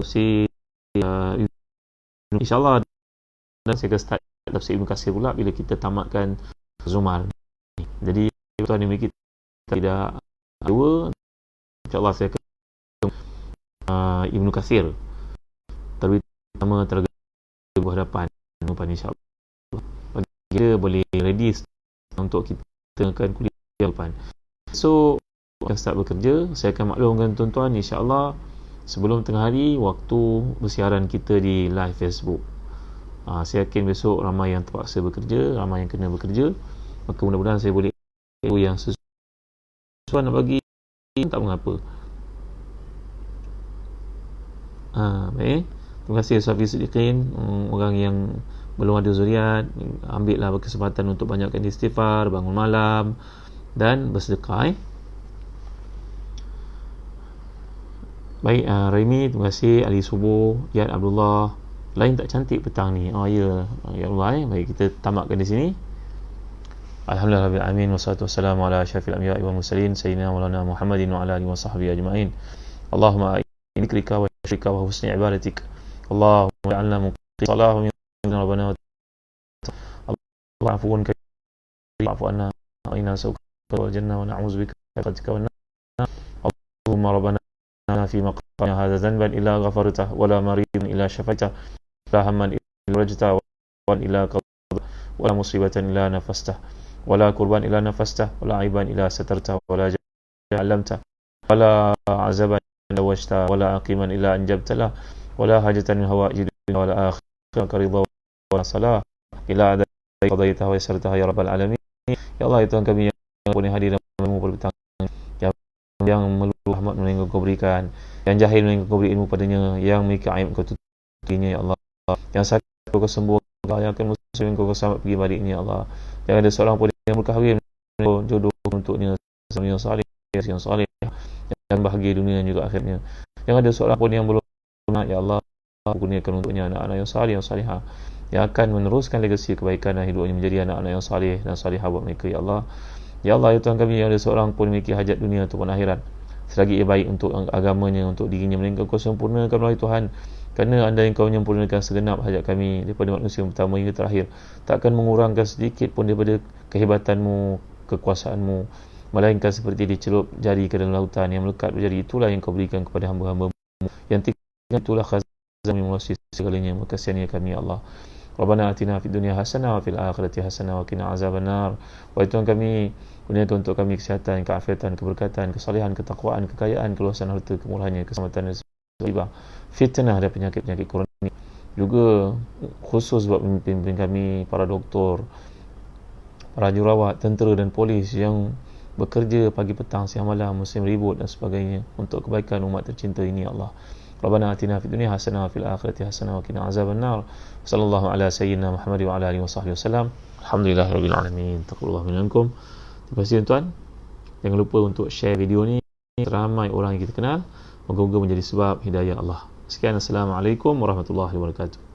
si insya-Allah, dan saya akan start tafsir Ibn Katsir pula bila kita tamatkan Zumar. Jadi tuan ini kita tidak dua, insya-Allah saya akan Ibn Katsir terlebih pertama Telaga berhadapan insya-Allah. Bagi kita boleh ready untuk kita akan kuliah depan. So akan start bekerja. Saya akan maklumkan tuan-tuan insya-Allah sebelum tengah hari waktu bersiaran kita di live Facebook. Saya yakin besok ramai yang terpaksa bekerja, ramai yang kena bekerja. Maka mudah-mudahan saya boleh yang sesuai nak bagi, tak mengapa. Baik. Terima kasih Safi Siddiqin, orang yang belum ada zuriat, ambillah kesempatan untuk banyakkan istighfar, bangun malam dan bersedekah. Baik, Raimi, terima kasih. Ali Subuh, Yad Abdullah, lain tak cantik petang ni. Ya Allah. Baik, kita tamatkan di sini. Alhamdulillah rabbil alamin, wassalatu wassalamu ala asyrafil anbiya'i wal mursalin sayyidina maulana Muhammadin wa ala alihi wa sahbihi ajma'in. Allahumma inni dhikrika wa syukrika wa husni ibadatik. Allahumma ja'alna muqim salahu min rabbana wa Allahumma afuwan karim afu anna wa inna nas'aluka wal jannah wa na'udzubika min sakhatika wan nar. Allahumma rabbana fi maqamina hadha dhanban illa ghafartah wa la maridan illa shafaitah la hamman illa rajtah wa illa qadha wa la musibatan illa nafastah ولا قربان إلا نفسته ولا عيبان إلا سترته ولا جهلا علمته ولا عذابا إلا وجهته ولا عقيما إلا أنجبت له ولا حاجة من هوائج الدنيا ولا آخرة رضا ولا صلاة إلا عذاب قضيتها ويسرتها يا رب العالمين. Ya Allah, Tuhan kami yang boleh hadir dalam ilmu berbintang, yang meluruh rahmat yang Kau berikan, yang jahil yang Kau beri ilmu padanya, yang memiliki aib Kau tutupinya ya Allah, yang sakit Kau sembuhkan, yang akan muslim Kau selamat pergi baliknya ya Allah. Jangan ada seorang pun yang berkahwin jodoh untuknya yang saleh, yang bahagia dunia dan juga akhirnya. Jangan ada seorang pun yang belum anak ya Allah, kurniakan untuknya anak-anak yang saleh, yang salihah, yang akan meneruskan legasi kebaikan dan hidupnya menjadi anak-anak yang saleh dan salihah buat mereka ya Allah. Ya Allah, ya Tuhan kami, yang ada seorang pun memiliki hajat dunia ataupun akhirat, selagi ia baik untuk agamanya, untuk dirinya, melainkan Kau sempurnakan melalui Tuhan. Kerana Anda yang Kau menyempurnakan segenap hajat kami daripada manusia yang pertama hingga terakhir, takkan mengurangkan sedikit pun daripada kehebatanmu, kekuasaanmu, melainkan seperti dicelup jari ke dalam lautan yang melekat berjari. Itulah yang Kau berikan kepada hamba-hamba-Mu yang tinggal, itulah khazanah menguasai segalanya. Makasihnya kami ya Allah. Rabbana atina fid dunya hasanah wa fil akhirati hasanah wa qina azabannar. Wahai Tuhan kami, kurniakan untuk kami kesihatan, keafiatan, keberkatan, kesalehan, ketakwaan, kekayaan, keluasan harta, kemurahannya, keselamatan dan fitnah dan penyakit-penyakit kronik. Juga khusus buat pemimpin kami, para doktor, para jurawat, tentera dan polis yang bekerja pagi petang siang malam, musim ribut dan sebagainya untuk kebaikan umat tercinta ini ya Allah. Rabbana atina fid dunya hasanah wa fil akhirati hasanah wa qina azabannar. Sallallahu ala sayyidina Muhammad wa ala alihi wasallam. Alhamdulillahirabbil alamin. Taqabbalallahu minkum. Terima kasih tuan. Jangan lupa untuk share video ni ramai orang yang kita kenal. Moga-moga menjadi sebab hidayah Allah. Sekian, Assalamualaikum warahmatullahi wabarakatuh.